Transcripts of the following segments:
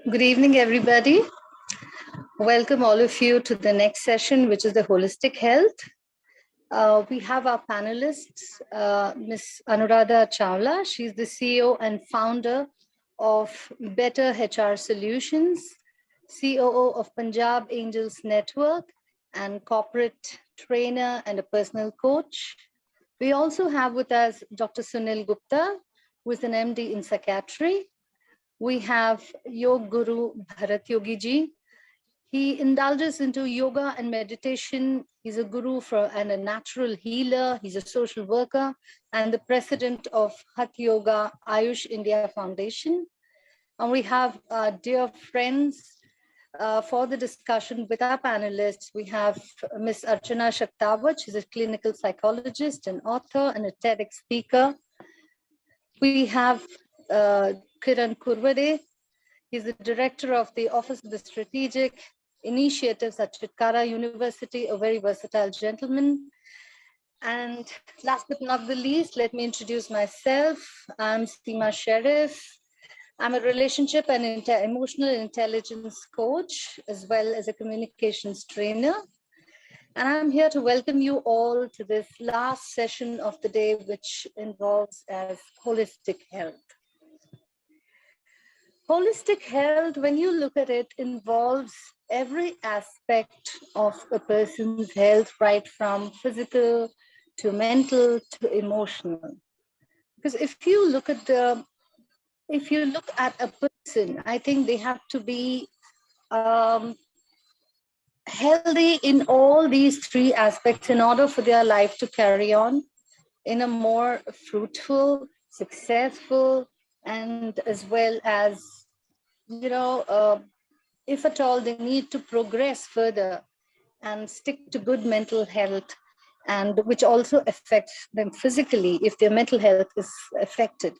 Good evening, everybody. Welcome all of you to the next session, which is the holistic health. We have our panelists, Ms. Anuradha Chawla. She's the CEO and founder of Better HR Solutions, COO of Punjab Angels Network, and corporate trainer and a personal coach. We also have with us Dr. Sunil Gupta, who is an MD in psychiatry. We have Yog Guru Bharat Yogi Ji. He indulges into yoga and meditation. He's a guru and a natural healer. He's a social worker and the president of Hatha Yoga Ayush India Foundation. And we have dear friends for the discussion with our panelists. We have Ms. Archana Shaktawat. She's a clinical psychologist, an author, and a TEDx speaker. We have Kiran Kurvade. He's the director of the Office of the Strategic Initiatives at Chitkara University, a very versatile gentleman. And last but not the least, let me introduce myself. I'm Seema Sharif. I'm a relationship and emotional intelligence coach, as well as a communications trainer. And I'm here to welcome you all to this last session of the day, which involves as holistic health. Holistic health, when you look at it, involves every aspect of a person's health, right from physical to mental to emotional. Because if you look at a person, I think they have to be healthy in all these three aspects in order for their life to carry on in a more fruitful, successful, and as well as, if at all they need to progress further and stick to good mental health, and which also affects them physically if their mental health is affected.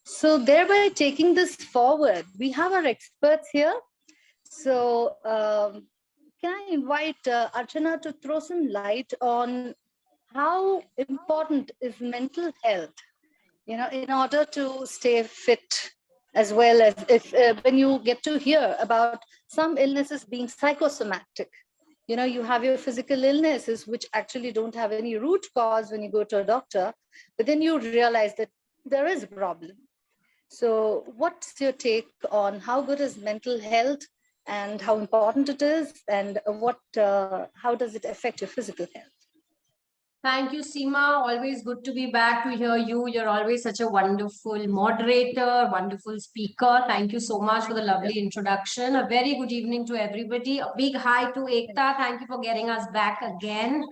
So thereby taking this forward, we have our experts here. So can I invite Archana to throw some light on how important is mental health, in order to stay fit, as well as if when you get to hear about some illnesses being psychosomatic, you have your physical illnesses which actually don't have any root cause when you go to a doctor, but then you realize that there is a problem. So what's your take on how good is mental health and how important it is, and how does it affect your physical health? Thank you, Seema. Always good to be back to hear you. You're always such a wonderful moderator, wonderful speaker. Thank you so much for the lovely introduction. A very good evening to everybody. A big hi to Ekta. Thank you for getting us back again.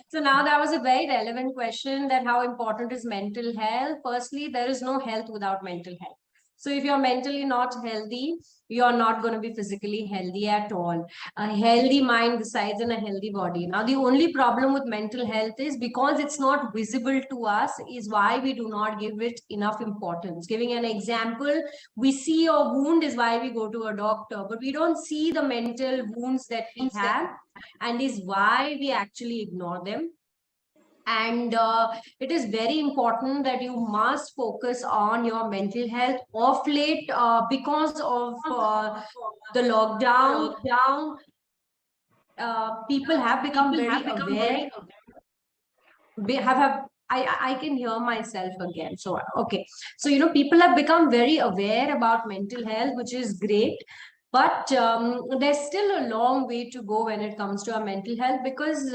So now that was a very relevant question, that how important is mental health? Firstly, there is no health without mental health. So if you're mentally not healthy, you're not going to be physically healthy at all. A healthy mind resides in a healthy body. Now, the only problem with mental health is because it's not visible to us, is why we do not give it enough importance. Giving an example, we see a wound is why we go to a doctor, but we don't see the mental wounds that we have, and is why we actually ignore them. And it is very important that you must focus on your mental health. Of late, because of the lockdown, people have become very aware. I can hear myself again. So, okay. So, people have become very aware about mental health, which is great. But there's still a long way to go when it comes to our mental health, because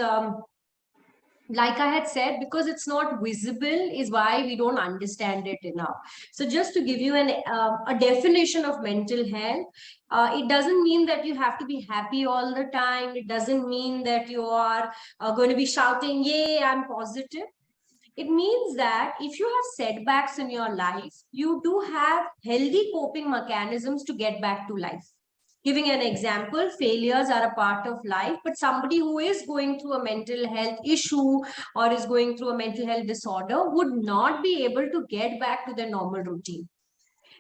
like I had said, because it's not visible is why we don't understand it enough. So just to give you a definition of mental health, it doesn't mean that you have to be happy all the time. It doesn't mean that you are going to be shouting, yay, I'm positive. It means that if you have setbacks in your life, you do have healthy coping mechanisms to get back to life. Giving an example, failures are a part of life, but somebody who is going through a mental health issue or is going through a mental health disorder would not be able to get back to their normal routine.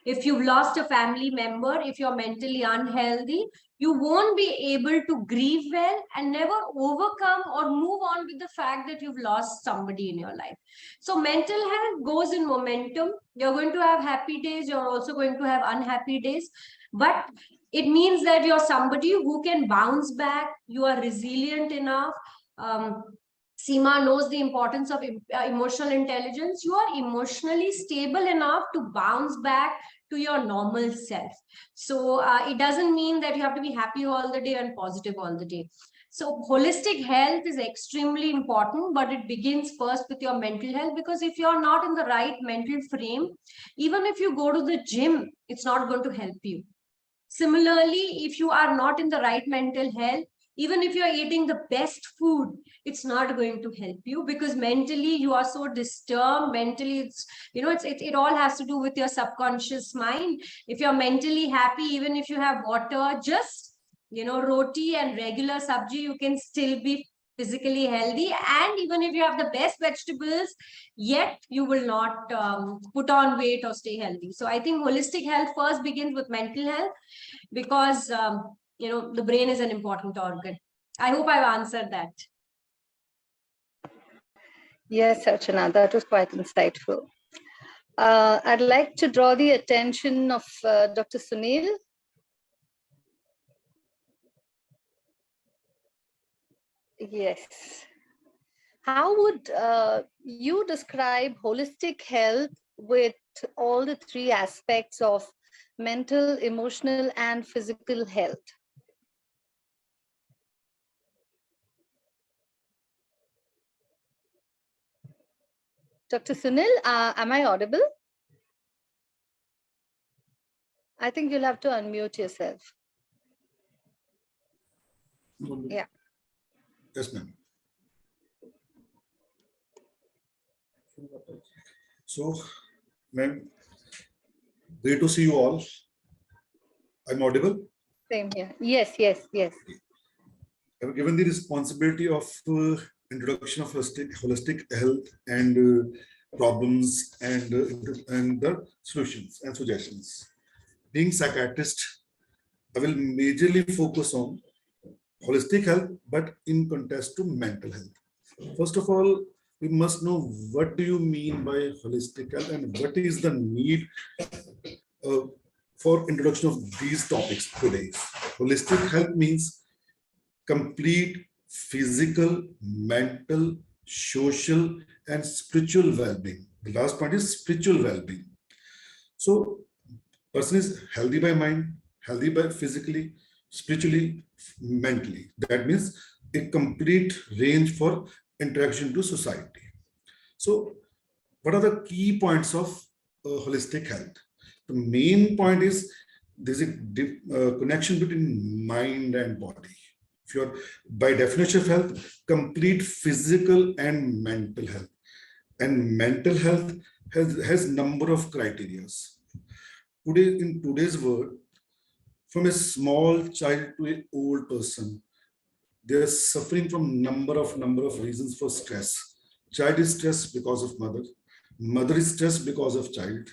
If you've lost a family member, if you're mentally unhealthy, you won't be able to grieve well and never overcome or move on with the fact that you've lost somebody in your life. So mental health goes in momentum. You're going to have happy days, you're also going to have unhappy days, but it means that you're somebody who can bounce back, you are resilient enough. Seema knows the importance of emotional intelligence. You are emotionally stable enough to bounce back to your normal self. So it doesn't mean that you have to be happy all the day and positive all the day. So holistic health is extremely important, but it begins first with your mental health, because if you're not in the right mental frame, even if you go to the gym, it's not going to help you. Similarly, if you are not in the right mental health, even if you're eating the best food, it's not going to help you, because mentally you are so disturbed. Mentally, it all has to do with your subconscious mind. If you're mentally happy, even if you have water, just roti and regular sabji, you can still be physically healthy. And even if you have the best vegetables, yet you will not put on weight or stay healthy. So I think holistic health first begins with mental health, because the brain is an important organ. I hope I've answered that. Yes, Archana, that was quite insightful. I'd like to draw the attention of Dr. Sunil. Yes. How would you describe holistic health with all the three aspects of mental, emotional, and physical health? Dr. Sunil, am I audible? I think you'll have to unmute yourself. Yeah. Yes, ma'am. So, ma'am, great to see you all. I'm audible? Same here. Yes, yes, yes. I've given the responsibility of introduction of holistic health and problems and the solutions and suggestions. Being psychiatrist, I will majorly focus on holistic health, but in contrast to mental health. First of all, we must know what do you mean by holistic health and what is the need for introduction of these topics today. Holistic health means complete physical, mental, social, and spiritual well-being. The last point is spiritual well-being. So, person is healthy by mind, healthy by physically, spiritually, mentally. That means a complete range for interaction to society. So, what are the key points of holistic health? The main point is there's a connection between mind and body. If you're, by definition of health, complete physical and mental health. And mental health has number of criteria. Today, in today's world, from a small child to an old person, they're suffering from number of reasons for stress. Child is stressed because of mother. Mother is stressed because of child.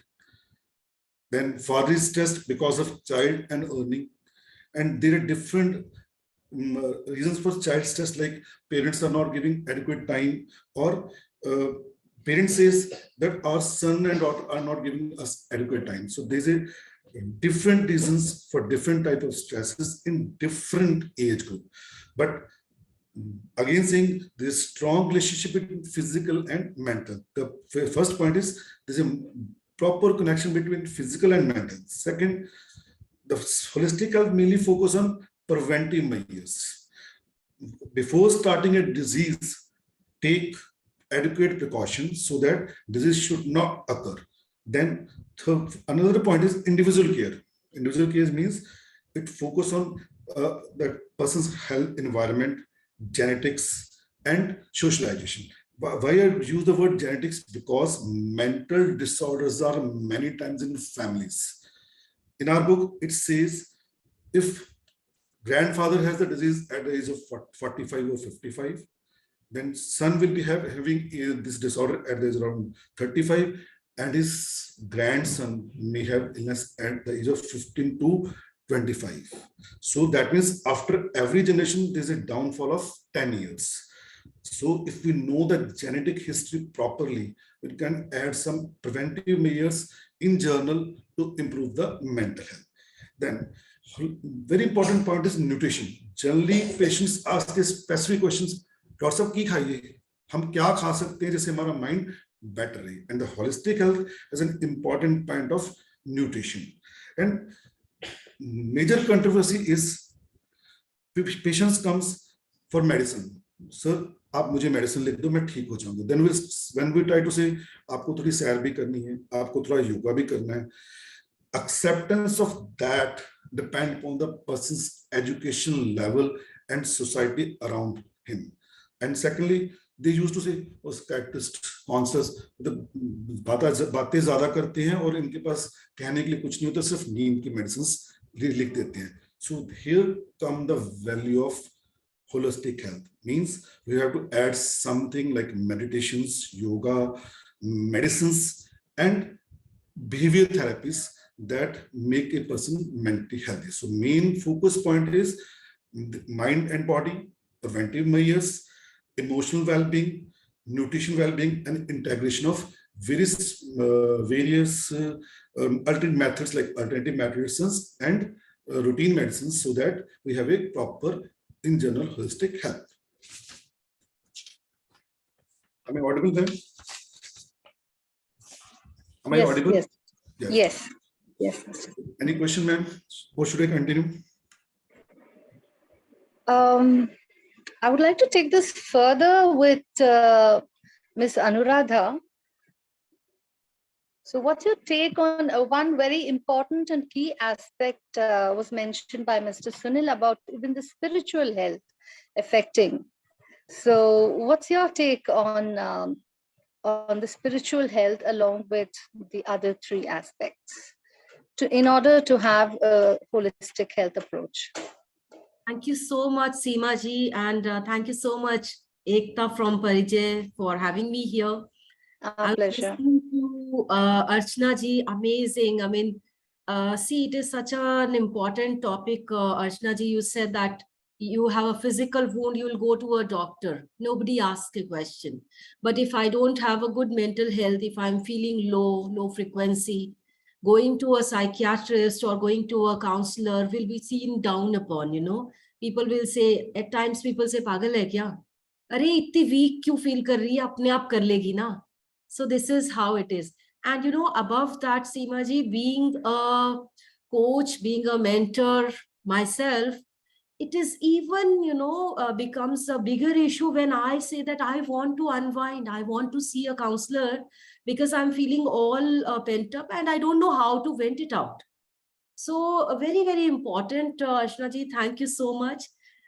Then father is stressed because of child and earning. And there are different reasons for child stress, like parents are not giving adequate time, or parents says that our son and daughter are not giving us adequate time. So there's a different reasons for different type of stresses in different age group. But again saying there's strong relationship between physical and mental. The first point is there's a proper connection between physical and mental. Second, the holistic health mainly focus on preventive measures. Before starting a disease, take adequate precautions so that disease should not occur. Then another point is individual care. Individual care means it focus on the person's health, environment, genetics, and socialization. Why I use the word genetics? Because mental disorders are many times in families. In our book, it says if grandfather has the disease at the age of 45 or 55, then son will be having this disorder at the age around 35, and his grandson may have illness at the age of 15 to 25. So that means after every generation, there's a downfall of 10 years. So if we know the genetic history properly, we can add some preventive measures in journal to improve the mental health. Then very important point is nutrition. Generally, patients ask a specific questions. Doctor साहब की खाइए, हम क्या खा सकते हैं जिससे हमारा माइंड बेटर रहे. And the holistic health is an important point of nutrition. And major controversy is patients comes for medicine. Sir, आप मुझे मेडिसिन लिख दो, मैं ठीक हो जाऊंगा. Then when we try to say आपको थोड़ी सैर भी करनी है, आपको थोड़ा योगा भी करना है. Acceptance of that depend upon the person's education level and society around him. And secondly, they used to say, "Oh, psychiatrist, counselors, बातें ज़्यादा करते हैं और इनके पास कहने के लिए कुछ नहीं होता, सिर्फ नींद की medicines लिख देते हैं." So here come the value of holistic health. Means we have to add something like meditations, yoga, medicines, and behavior therapies that make a person mentally healthy. So main focus point is mind and body, preventive measures, emotional well-being, nutrition well-being, and integration of various alternate methods like alternative medicines and routine medicines, so that we have a proper, in general, holistic health. Am I audible then? Am I Yes, audible? yes. Yes. Yes. Yes. Any question, ma'am? Or should I continue? I would like to take this further with Ms. Anuradha. So what's your take on one very important and key aspect was mentioned by Mr. Sunil about even the spiritual health affecting. So what's your take on the spiritual health along with the other three aspects in order to have a holistic health approach? Thank you so much, Seema ji, and thank you so much, Ekta from Parijay, for having me here. Our pleasure. To Archana ji, amazing. I mean, see, it is such an important topic. Archana ji, you said that you have a physical wound, you will go to a doctor. Nobody asks a question. But if I don't have a good mental health, if I'm feeling low frequency, going to a psychiatrist or going to a counselor will be seen down upon, you know. People will say, at times people say, pagal hai kya? Arey, itni weak kyun feel kar rahi hai? Apne aap kar legi na. So this is how it is. And you know, above that, Seema ji, being a coach, being a mentor myself, it is even, you know, becomes a bigger issue when I say that I want to unwind. I want to see a counselor because I'm feeling all pent up and I don't know how to vent it out. So very, very important, Archana ji, thank you so much.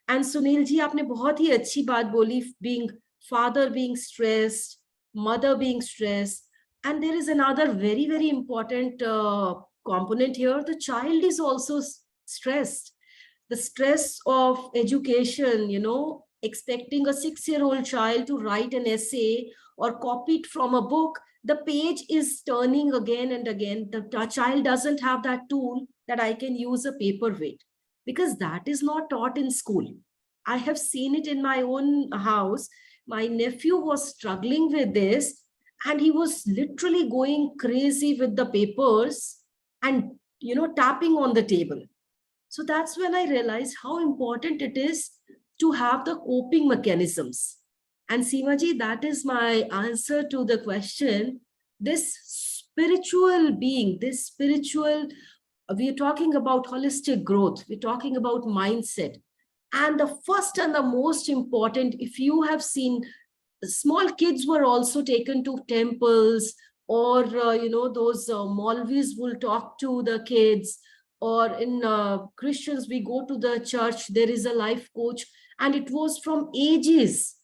And Sunil ji, aapne bahut hi achhi baat boli, being father being stressed, mother being stressed. And there is another very, very important component here. The child is also stressed. The stress of education, you know, expecting a 6-year-old child to write an essay or copy it from a book, the page is turning again and again. The child doesn't have that tool that I can use a paperweight, because that is not taught in school. I have seen it in my own house. My nephew was struggling with this and he was literally going crazy with the papers and, you know, tapping on the table. So that's when I realized how important it is to have the coping mechanisms. And Seema ji, that is my answer to the question. This spiritual being, this spiritual, we are talking about holistic growth. We're talking about mindset. And the first and the most important, if you have seen, small kids were also taken to temples, or, you know, those Maulvis will talk to the kids, or in Christians, we go to the church, there is a life coach, and it was from ages.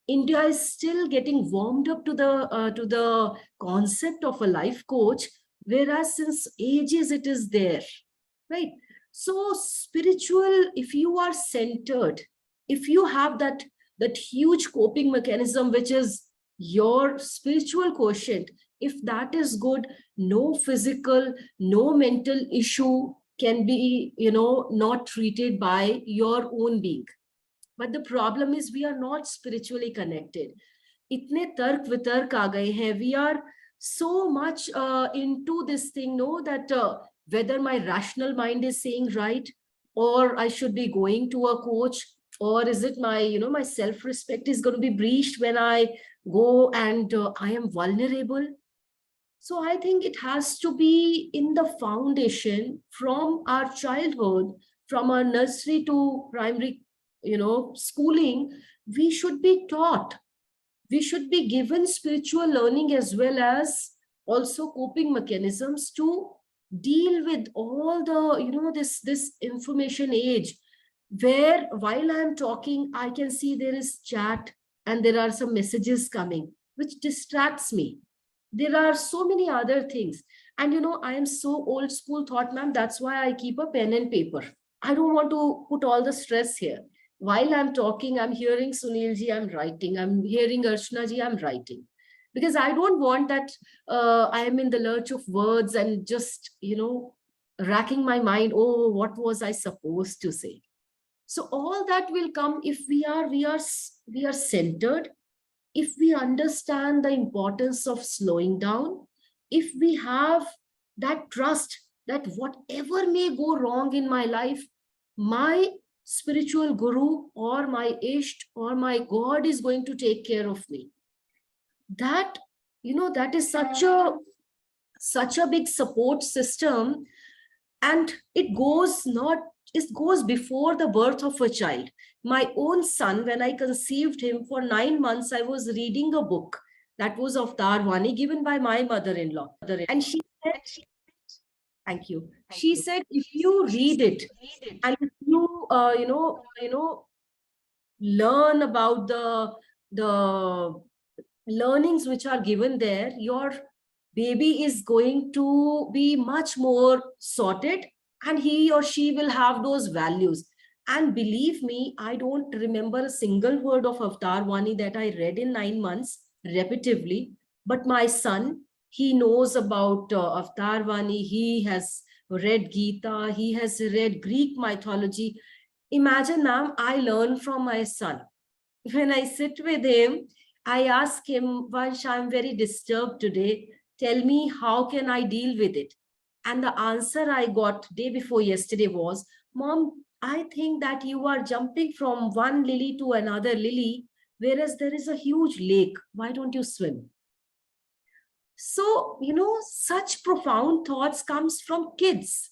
India is still getting warmed up to the concept of a life coach, whereas since ages it is there, right? So spiritual, if you are centered, if you have that huge coping mechanism, which is your spiritual quotient, if that is good, no physical, no mental issue can be, not treated by your own being. But the problem is we are not spiritually connected. Itne tark vitark aa gaye hain. We are so much into this thing, no, that whether my rational mind is saying right, or I should be going to a coach, or is it my, my self-respect is going to be breached when I go and I am vulnerable. So I think it has to be in the foundation from our childhood, from our nursery to primary, schooling. We should be taught. We should be given spiritual learning as well as also coping mechanisms to deal with all the, this information age, where while I'm talking, I can see there is chat and there are some messages coming, which distracts me. There are so many other things. And I am so old school thought, ma'am, that's why I keep a pen and paper. I don't want to put all the stress here. While I'm talking, I'm hearing Sunil ji, I'm writing. I'm hearing Archana ji, I'm writing. Because I don't want that I am in the lurch of words and just, racking my mind, oh, what was I supposed to say? So all that will come if we are centered, if we understand the importance of slowing down, if we have that trust that whatever may go wrong in my life, my spiritual guru or my Isht or my God is going to take care of me. That, that is such a big support system. And it goes before the birth of a child. My own son, when I conceived him for 9 months, I was reading a book that was of Avatar Vani given by my mother-in-law. And she said, thank you. She said, if you read it and if you, learn about the learnings which are given there, your baby is going to be much more sorted and he or she will have those values. And believe me, I don't remember a single word of Avatar Vani that I read in 9 months repetitively. But my son, he knows about Avatar Vani. He has read Gita. He has read Greek mythology. Imagine now, I learn from my son. When I sit with him, I ask him, Vansh, I'm very disturbed today. Tell me, how can I deal with it? And the answer I got day before yesterday was, Mom, I think that you are jumping from one lily to another lily, whereas there is a huge lake. Why don't you swim? So, such profound thoughts comes from kids.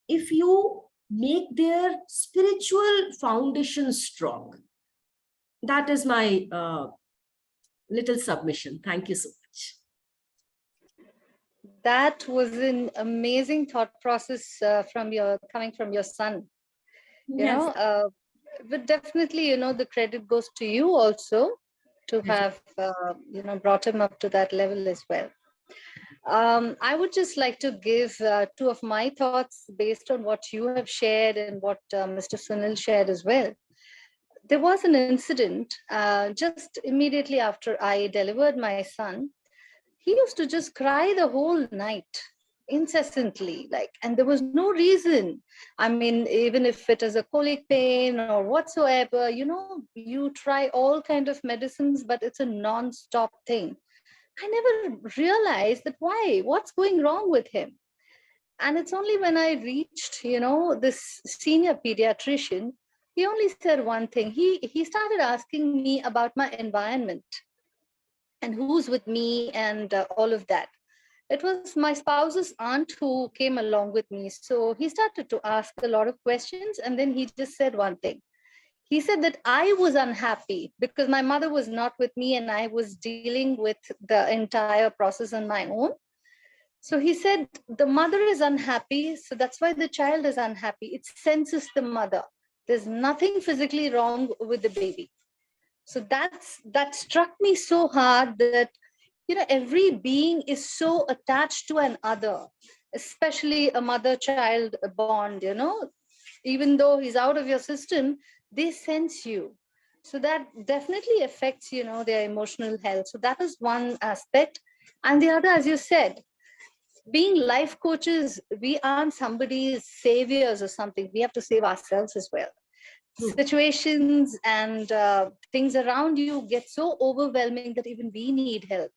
If you make their spiritual foundation strong. That is my little submission. Thank you so much. That was an amazing thought process coming from your son. Yes. But definitely, the credit goes to you also to have, brought him up to that level as well. I would just like to give 2 of my thoughts based on what you have shared and what Mr. Sunil shared as well. There was an incident just immediately after I delivered my son. He used to just cry the whole night, incessantly, and there was no reason. I mean, even if it is a colic pain or whatsoever, you try all kind of medicines, but it's a non-stop thing. I never realized that what's going wrong with him. And it's only when I reached, this senior pediatrician, he only said one thing. He started asking me about my environment and who's with me and all of that. It was my spouse's aunt who came along with me. So he started to ask a lot of questions. And then he just said one thing. He said that I was unhappy because my mother was not with me and I was dealing with the entire process on my own. So he said, the mother is unhappy. So that's why the child is unhappy. It senses the mother. There's nothing physically wrong with the baby. So that struck me so hard that, every being is so attached to another, especially a mother-child bond, even though he's out of your system, they sense you. So that definitely affects, their emotional health. So that is one aspect. And the other, as you said, being life coaches, we aren't somebody's saviors or something. We have to save ourselves as well. True. Situations and things around you get so overwhelming that even we need help.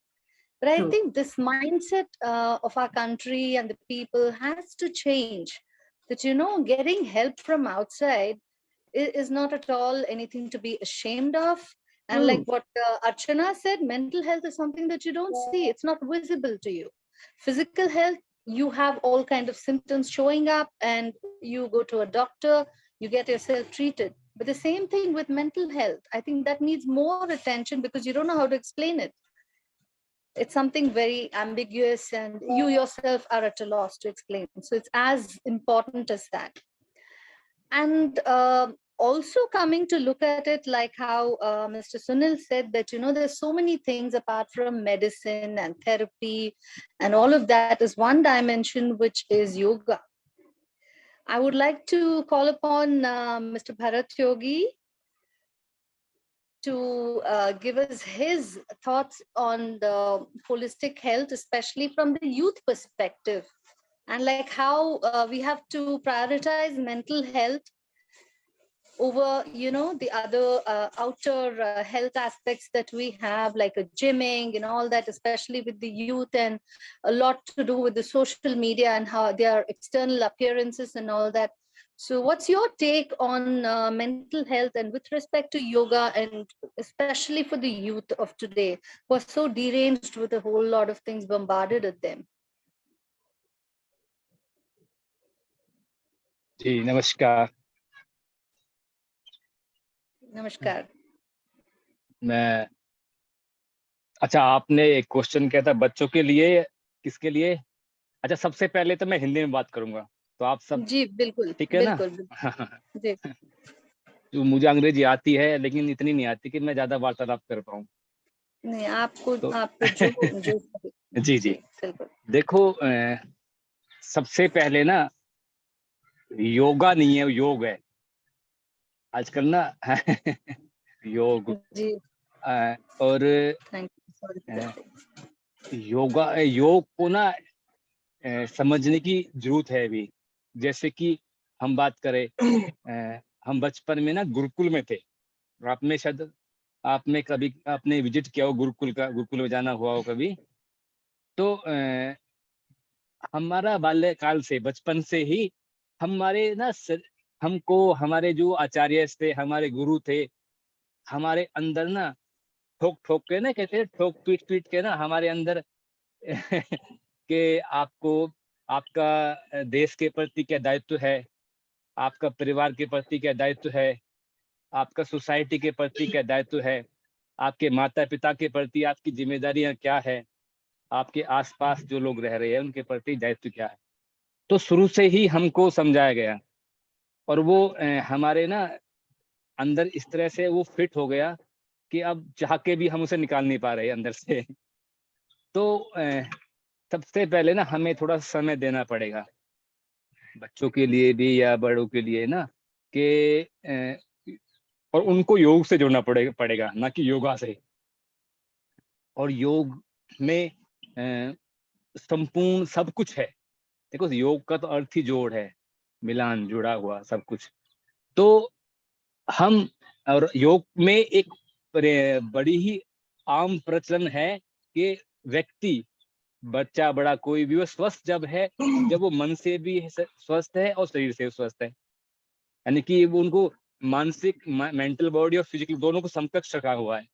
But I True. think this mindset of our country and the people has to change. That, you know, getting help from outside is not at all anything to be ashamed of. And like what Archana said, mental health is something that you don't see. It's not visible to you. Physical health, you have all kind of symptoms showing up and you go to a doctor, you get yourself treated. But the same thing with mental health. I think that needs more attention because you don't know how to explain it. It's something very ambiguous and you yourself are at a loss to explain. So it's as important as that. And also coming to look at it like how Mr. Sunil said that, you know, there's so many things apart from medicine and therapy and all of that is one dimension, which is yoga. I would like to call upon Mr. Bharat Yogi to give us his thoughts on the holistic health, especially from the youth perspective, and like how we have to prioritize mental health over, you know, the other outer health aspects that we have, like a gymming and all that, especially with the youth, and a lot to do with the social media and how their external appearances and all that. So what's your take on mental health and with respect to yoga, and especially for the youth of today who are so deranged with a whole lot of things bombarded at them? जी नमस्कार। Namaskar. मैं अच्छा, आपने एक question किया था बच्चों के लिए, किसके लिए? अच्छा, सबसे पहले तो मैं हिंदी में बात करूंगा, तो आप सब जी बिल्कुल, ठीक है ना? बिल्कुल जी। जो मुझे अंग्रेजी आती है लेकिन इतनी नहीं आती कि मैं ज्यादा वार्तालाप कर पाऊं। नहीं, आपको तो आपको जो जी जी बिल्कुल। देखो, सबसे पहले ना योगा नहीं है, योग है आजकल ना। योग जी और थैंक यू, सॉरी। योग को ना समझने की जरूरत है अभी। जैसे कि हम बात करें, हम बचपन में ना गुरुकुल में थे, आपने कभी आपने विजिट किया हो गुरुकुल में जाना हुआ हो कभी, तो हमारा बाल्यकाल से, बचपन से ही हमारे ना हमको हमारे जो आचार्य थे, हमारे गुरु थे, हमारे अंदर ना ठोक ठोक के ना, कहते हैं ठोक पीट पीट के ना हमारे अंदर कि आपको आपका देश के प्रति क्या दायित्व है, आपका परिवार के प्रति क्या दायित्व है, आपका सोसाइटी के प्रति क्या दायित्व है, आपके माता पिता के प्रति आपकी जिम्मेदारियां क्या है, आपके आसपास जो लोग रह रहे हैं उनके प्रति दायित्व क्या है। तो शुरू से ही हमको समझाया गया और वो हमारे ना अंदर इस तरह से वो फिट हो गया कि अब चाह के भी हम उसे निकाल नहीं पा रहे अंदर से। तो सबसे पहले ना हमें थोड़ा समय देना पड़ेगा बच्चों के लिए भी या बड़ों के लिए ना, कि और उनको योग से जोड़ना पड़ेगा, ना कि योगा से। और योग में संपूर्ण सब कुछ है। देखो, योग का तो अर्थ ही जोड़ है, मिलान, जुड़ा हुआ सब कुछ। तो हम और योग में एक बड़ी ही आम प्रचलन है कि व्यक्ति, बच्चा बड़ा कोई भी, वो स्वस्थ जब है जब वो मन से भी स्वस्थ है और शरीर से स्वस्थ है। यानी कि वो उनको मानसिक, मेंटल बॉडी और फिजिकल दोनों को समकक्ष रखा हुआ है।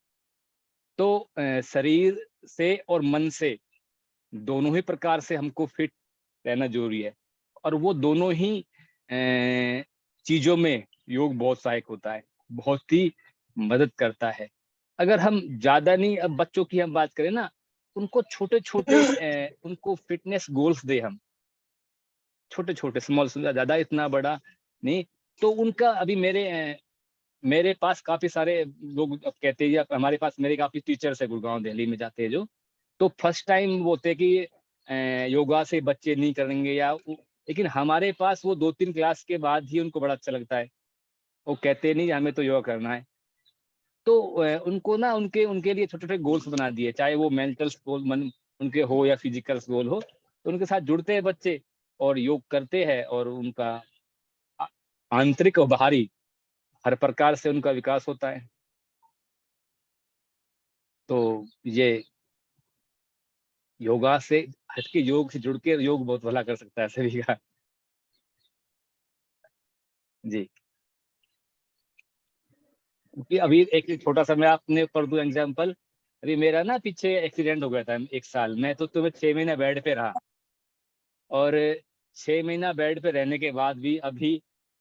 तो शरीर से और मन से दोनों ही प्रकार से हमको फिट रहना जरूरी है, और वो दोनों ही चीजों में योग बहुत सहायक होता है, बहुत ही मदद करता है। अगर हम ज्यादा नहीं, अब बच्चों की हम बात करें ना, उनको छोटे छोटे उनको फिटनेस गोल्स दे, हम छोटे छोटे स्मॉल, ज्यादा इतना बड़ा नहीं। तो उनका अभी मेरे पास काफी सारे लोग अब कहते हैं, हमारे पास मेरे काफी टीचर्स है गुड़गांव दिल्ली में जाते हैं जो, तो फर्स्ट टाइम बोलते हैं कि योगा से बच्चे नहीं करेंगे या, लेकिन हमारे पास वो 2-3 क्लास के बाद ही उनको बड़ा अच्छा लगता है। वो कहते नहीं हमें तो योगा करना है। तो उनको ना उनके लिए छोटे छोटे गोल्स बना दिए, चाहे वो मेंटल गोल उनके हो या फिजिकल गोल हो, तो उनके साथ जुड़ते हैं बच्चे और योग करते हैं और उनका आंतरिक और बाहरी हर प्रकार से उनका विकास होता है। तो ये योगा से हटके योग से जुड़ के योग बहुत भला कर सकता है सभी का। जी, क्योंकि अभी एक छोटा सा मैं आपने पर दूं एग्जांपल। अभी मेरा ना पीछे एक्सीडेंट हो गया था 1 साल। मैं तो तुम्हें 6 महीना बेड पे रहा और 6 महीना बेड पे रहने के बाद भी अभी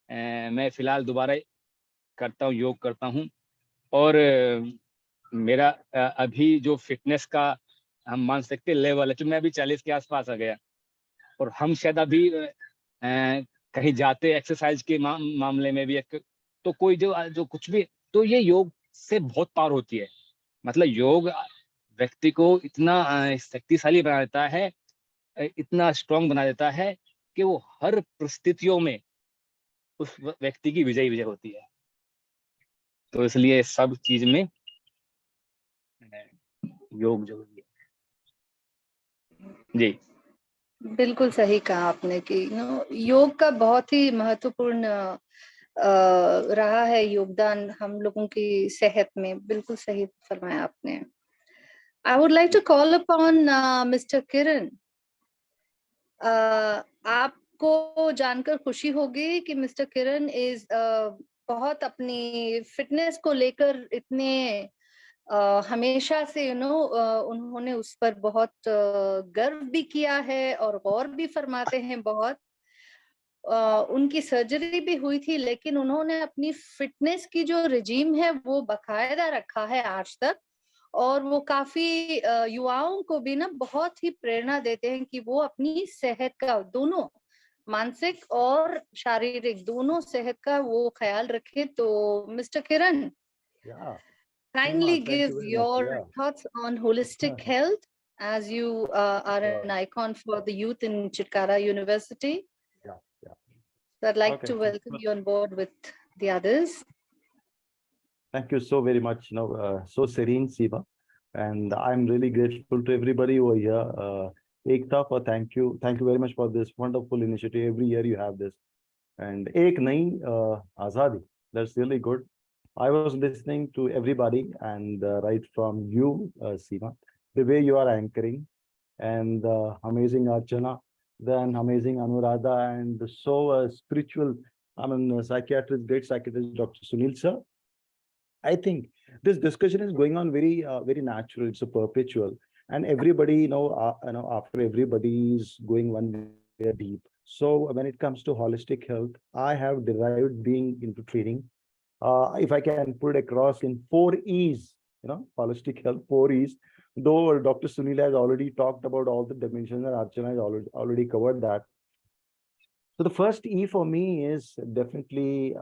मैं फिलहाल दोबारा करता हूँ, योग करता हूँ। और मेरा अभी जो फिटनेस का हम मान सकते लेवल है, तो मैं अभी 40 के आसपास आ गया। और हम शायद अभी कहीं जाते एक्सरसाइज के मामले में भी तो कोई जो कुछ भी, तो ये योग से बहुत पार होती है। मतलब योग व्यक्ति को इतना शक्तिशाली बना देता है, इतना स्ट्रांग बना देता है कि वो हर परिस्थितियों में उस व्यक्ति की विजय विजय होती है। तो इसलिए सब चीज में योग जरूरी है। जी, बिल्कुल सही कहा आपने कि योग का बहुत ही महत्वपूर्ण रहा है योगदान हम लोगों की सेहत में। बिल्कुल सही फरमाया आपने। I would like to call upon mister Kiran. आपको जानकर खुशी होगी कि मिस्टर किरण इज बहुत अपनी फिटनेस को लेकर इतने हमेशा से उन्होंने उस पर बहुत गर्व भी किया है और गौर भी फरमाते हैं बहुत। उनकी सर्जरी भी हुई थी, लेकिन उन्होंने अपनी फिटनेस की जो रिजीम है वो बकायदा रखा है आज तक। और वो काफी युवाओं को भी ना बहुत ही प्रेरणा देते हैं कि वो अपनी सेहत का, दोनों मानसिक और शारीरिक दोनों सेहत का वो ख्याल रखे। तो mister Kiran, Yeah, kindly Seema, thank give you very much. your Yeah, thoughts on holistic health, as you are an sure. icon for the youth in Chitkara University. Yeah, yeah. So I'd like Okay. to welcome you on board with the others. Thank you so very much. So serene, Seema. And I'm really grateful to everybody over here. Ekta, for thank you. Thank you very much for this wonderful initiative. Every year you have this. And Ek Nahi Azadi. That's really good. I was listening to everybody and right from you, Seema, the way you are anchoring and amazing Archana, then amazing Anuradha, and so spiritual, psychiatrist, great psychiatrist, Dr. Sunil sir. I think this discussion is going on very natural. It's a perpetual, and everybody, after everybody is going one way deep. So when it comes to holistic health, I have derived being into training. If I can put it across in 4 E's, holistic health, 4 E's. Though Dr. Sunil has already talked about all the dimensions and Archana has already covered that. So the first E for me is definitely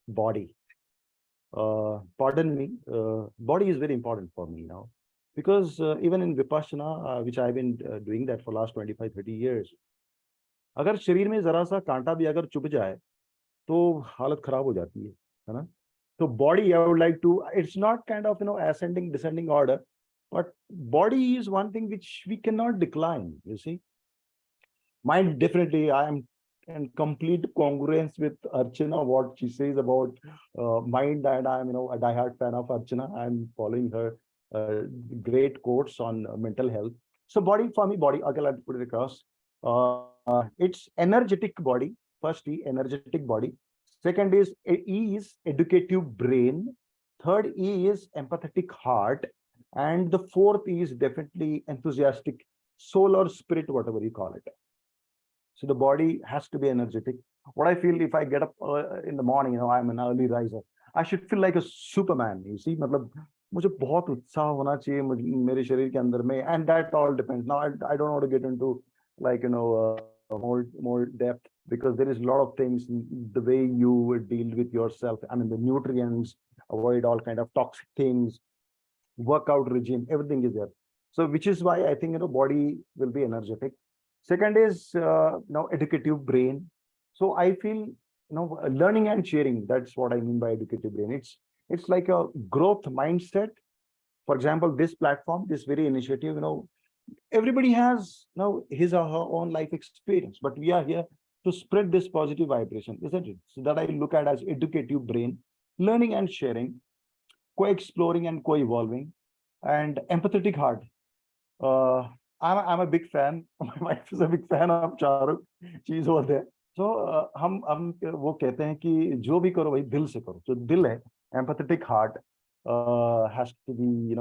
body. Pardon me, body is very important for me now, because even in Vipassana, which I've been doing that for last 25-30 years, अगर शरीर में जरा सा कांटा भी अगर चुभ जाए तो हालत खराब हो जाती है ना? So body, I would like to, it's not kind of, ascending, descending order, but body is one thing which we cannot decline, you see. Mind, definitely, I am in complete congruence with Archana, what she says about mind, and I'm, a diehard fan of Archana. I'm following her great quotes on mental health. So body, for me, body, okay, let's put it across. It's energetic body. First E, energetic body. Second is E is educative brain. Third E is empathetic heart. And the fourth E is definitely enthusiastic soul or spirit, whatever you call it. So the body has to be energetic. What I feel, if I get up in the morning, I'm an early riser, I should feel like a Superman. You see, मतलब मुझे बहुत उत्साह होना चाहिए मेरे शरीर के अंदर में, and that all depends. Now I don't want to get into like more depth, because there is a lot of things, the way you deal with yourself. I mean, the nutrients, avoid all kind of toxic things, workout regime, everything is there. So which is why I think body will be energetic. Second is educative brain. So I feel learning and sharing, that's what I mean by educative brain. It's like a growth mindset. For example, this platform, this very initiative, everybody has now his or her own life experience, but we are here to spread this positive vibration, isn't it? So that I look at as educative brain, learning and sharing, co-exploring and co-evolving, and empathetic heart. I'm a big fan. My wife is a big fan of Charu. She's over there. So हम वो कहते हैं कि जो भी करो भाई दिल से करो. जो दिल है, empathetic heart has to be,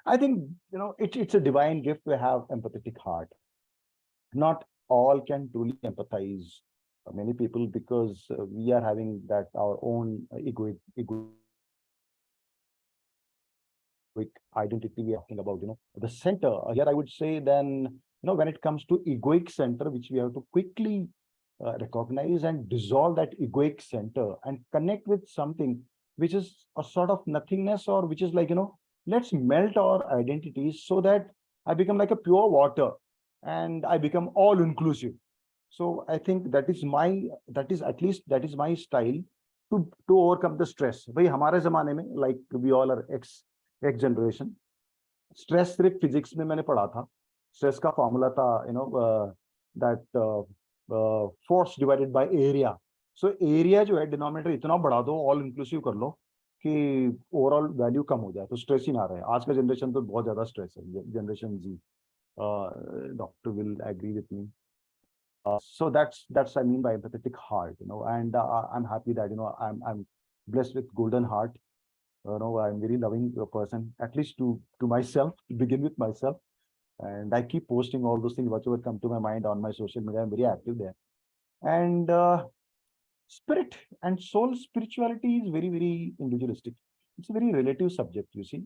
I think, it's a divine gift to have empathetic heart. Not all can truly empathize. Many people, because we are having that our own egoic identity we are talking about, the center here, I would say, then, when it comes to egoic center, which we have to quickly recognize and dissolve that egoic center and connect with something which is a sort of nothingness, or which is like, let's melt our identities so that I become like a pure water and I become all inclusive. So I think that is my style to overcome the stress. भाई हमारे ज़माने में, like we all are X generation, stress सिर्फ physics में मैंने पढ़ा था. Stress का formula था, that force divided by area. So area जो है denominator इतना बढ़ा दो, all inclusive कर लो कि overall value कम हो जाए, तो stress ही ना रहे. आज का generation तो बहुत ज़्यादा stress है, generation Z. Doctor will agree with me. So that's I mean by empathetic heart, and I'm happy that, I'm blessed with golden heart. I'm very loving person, at least to myself, to begin with myself. And I keep posting all those things, whatever come to my mind on my social media. I'm very active there. And spirit and soul spirituality is very, very individualistic. It's a very relative subject, you see.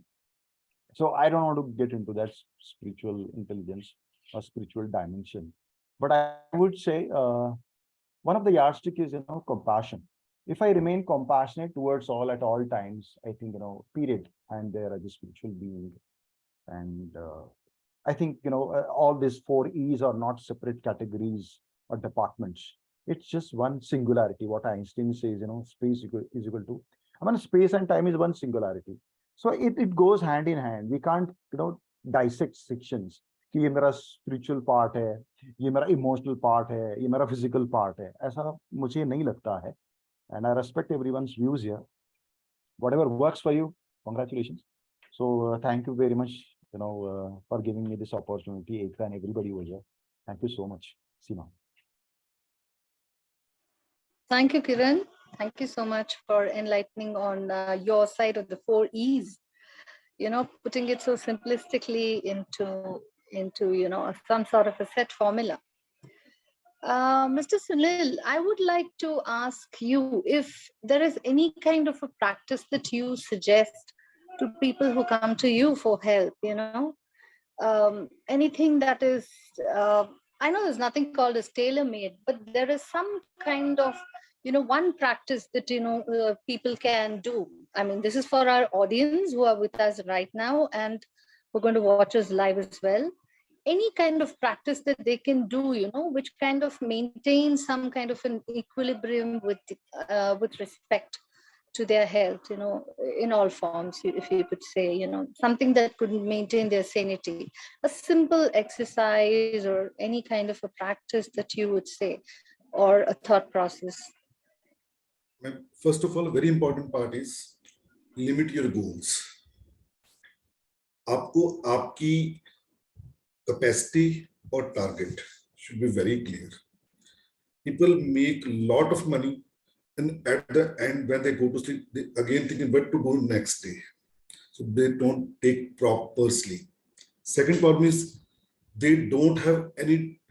So I don't want to get into that spiritual intelligence or spiritual dimension. But I would say one of the yardstick is, compassion. If I remain compassionate towards all at all times, I think, period, I'm there as a spiritual being. And I think, all these 4 E's are not separate categories or departments. It's just one singularity. What Einstein says, space is equal to, space and time is one singularity. So it goes hand in hand. We can't, dissect sections. कि ये मेरा spiritual part है, ये मेरा emotional part है, ये मेरा physical part है. ऐसा मुझे नहीं लगता है. And I respect everyone's views here. Whatever works for you, congratulations. So thank you very much, for giving me this opportunity, Ekta and everybody over here. Thank you so much, Seema. Thank you, Kiran. Thank you so much for enlightening on your side of the 4 E's. Putting it so simplistically into some sort of a set formula. Mr. Sunil, I would like to ask you if there is any kind of a practice that you suggest to people who come to you for help, anything that is, I know there's nothing called as tailor-made, but there is some kind of, one practice that, people can do. I mean, this is for our audience who are with us right now and who are going to watch us live as well. Any kind of practice that they can do, which kind of maintains some kind of an equilibrium with respect to their health, in all forms, if you could say, something that could maintain their sanity, a simple exercise or any kind of a practice that you would say, or a thought process. First of all, a very important part is limit your goals. आपको आपकी capacity or target should be very clear. People make a lot of money, and at the end, when they go to sleep, they again thinking what to do next day. So they don't take proper sleep. Second problem is they don't have any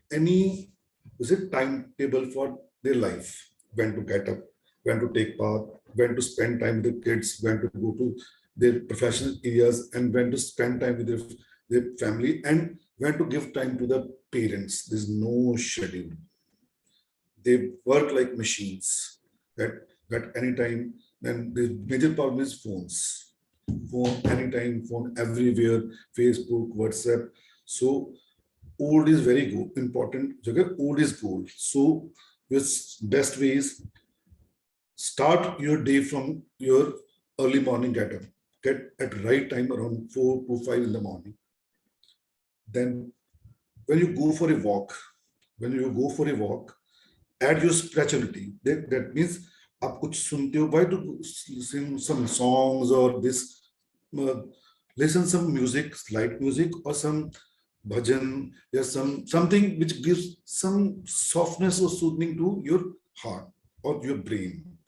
timetable for their life. When to get up, when to take bath, when to spend time with the kids, when to go to their professional areas, and when to spend time with their family, and when to give time to the parents. There's no schedule. They work like machines. That anytime. Then the major problem is phones. Phone anytime, phone everywhere, Facebook, WhatsApp. So old is very good, important. Old is gold. So your best way is start your day from your early morning get up. Get at right time around 4 to 5 in the morning. Then when you go for a walk, add your spirituality. That means आप कुछ सुनते हो, why to sing some songs or this, listen some music, light music, or some bhajan, or something which gives some softness or soothing to your heart or your brain.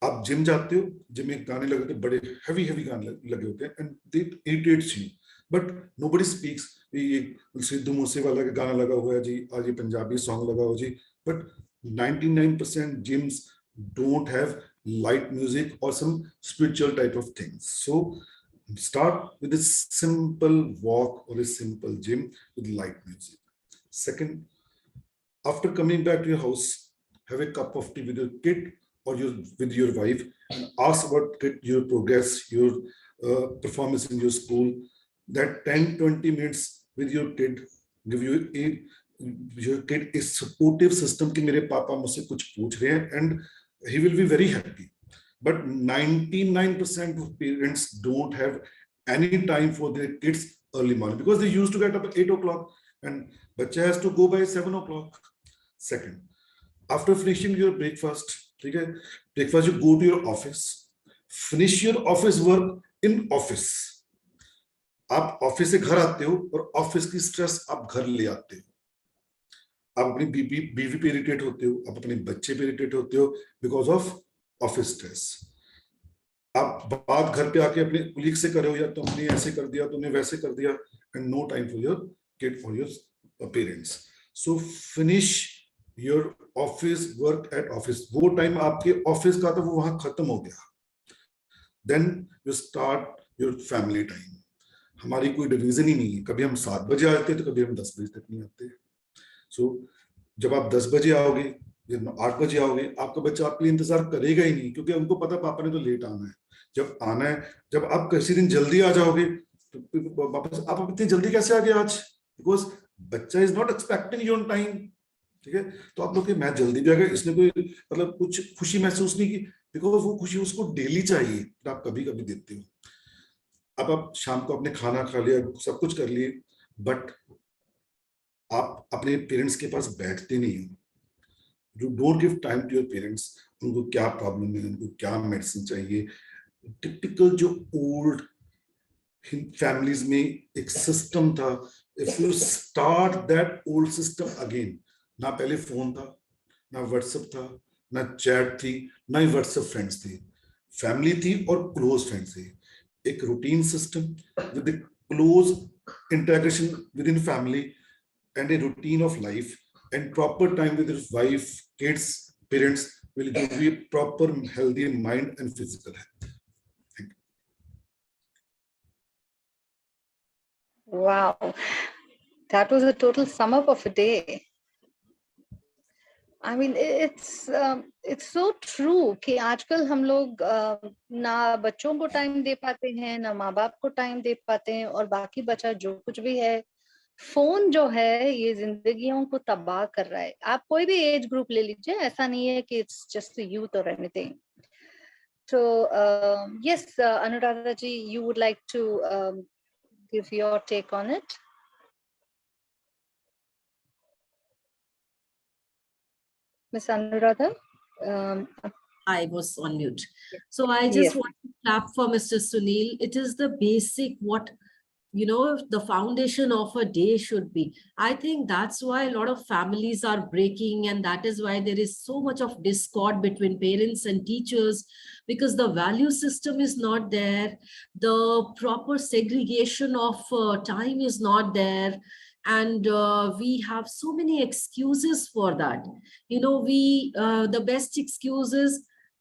आप gym जाते हो, gym में गाने लगे होते हैं, बड़े heavy गाने लगे होते हैं, and they irritates you, but nobody speaks. ये सिद्धू मूसेवाला का गाना लगा हुआ है जी, आज ये पंजाबी सॉन्ग लगा हुआ जी, but 99% gyms don't have light music or some spiritual type of things. So start with a simple walk or a simple gym with light music. Second, after coming back to your house, have a cup of tea with your kid or with your wife, and ask about your progress, your performance in your school. That 10-20 minutes with your kid give your kid a supportive system कि मेरे पापा मुझसे कुछ पूछ रहे हैं, and he will be very happy. But 99% of parents don't have any time for their kids early morning because they used to get up at 8 o'clock and bachcha has to go by 7 o'clock. Second, after finishing your breakfast, okay, you go to your office, finish your office work in office. आप office से घर आते हो और office की stress आप घर ले आते हो. आप अपनी बीवी पे इरिटेट होते हो, आप अपने बच्चे पे इरिटेट होते हो बिकॉज ऑफ ऑफिस स्ट्रेस. आप बात घर पे आके अपने कुलीग से करे हो, या तुमने ऐसे कर दिया, तुमने वैसे कर दिया, and no time for your kid, for your parents. So finish your office work at office. वो टाइम आपके ऑफिस का था, वो वहां खत्म हो गया. Then you start your family time. हमारी कोई डिवीजन ही नहीं है, कभी हम 7 बजे आते हैं तो कभी हम 10 बजे तक नहीं आते. सो जब आप 10 बजे आओगे या 8 बजे आओगे, आपका बच्चा आपके लिए इंतजार करेगा ही नहीं, क्योंकि उनको पता पापा ने तो लेट आना है. जब आना है, जब आप किसी दिन जल्दी आ जाओगे तो वापस आप इतनी जल्दी कैसे आ गए आज, बिकॉज बच्चा is not expecting you on time. ठीक है, तो आप लोग के मैं जल्दी भी आ गया, इसने कोई मतलब कुछ खुशी महसूस नहीं की, बिकॉज वो खुशी उसको डेली चाहिए, आप कभी कभी देते हो. अब आप शाम को आपने खाना खा लिया, सब कुछ कर लिए, बट आप अपने पेरेंट्स के पास बैठते नहीं हो. You don't give time to your parents. उनको क्या प्रॉब्लम है, उनको क्या मेडिसिन चाहिए. टिपिकल जो ओल्ड फैमिलीज में एक सिस्टम था, if you start that old system again, ना पहले फोन था, ना व्हाट्सएप था, ना चैट थी, ना ही व्हाट्सएप फ्रेंड्स थे. फैमिली थी और क्लोज फ्रेंड्स थे. एक routine system with the close interaction with in family and a routine of life and proper time with his wife, kids, parents will give you a proper healthy mind and physical health. Thank you. Wow, that was a total sum up of a day. I mean, it's so true कि आजकल हम लोग ना बच्चों को time दे पाते हैं, ना माँ बाप को टाइम दे पाते हैं, और बाकी बचा जो कुछ भी है, फोन जो है ये जिंदगियों को तबाह कर रहा है. आप कोई भी एज ग्रुप ले लीजिए, ऐसा नहीं है कि इट्स जस्ट यूथ और anything. So yes, Anuradha ji, you would like to give your take on it? Miss Anuradha? I was on mute. So I just want to clap for Mr. Sunil. It is the basic what, you know, the foundation of a day should be. I think that's why a lot of families are breaking, and that is why there is so much of discord between parents and teachers, because the value system is not there. The proper segregation of time is not there. And we have so many excuses for that. You know, the best excuse is,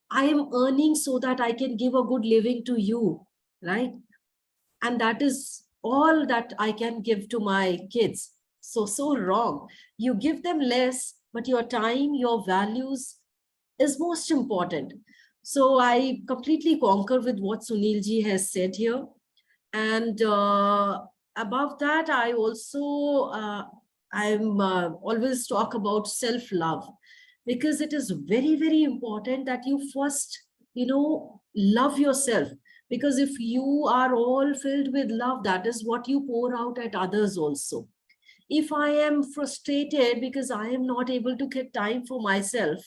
I am earning so that I can give a good living to you, right? And that is all that I can give to my kids. So wrong. You give them less, but your time, your values is most important. So I completely concur with what Sunil ji has said here. And above that, I also, always talk about self-love, because it is very, very important that you first, you know, love yourself. Because if you are all filled with love, that is what you pour out at others also. If I am frustrated because I am not able to get time for myself,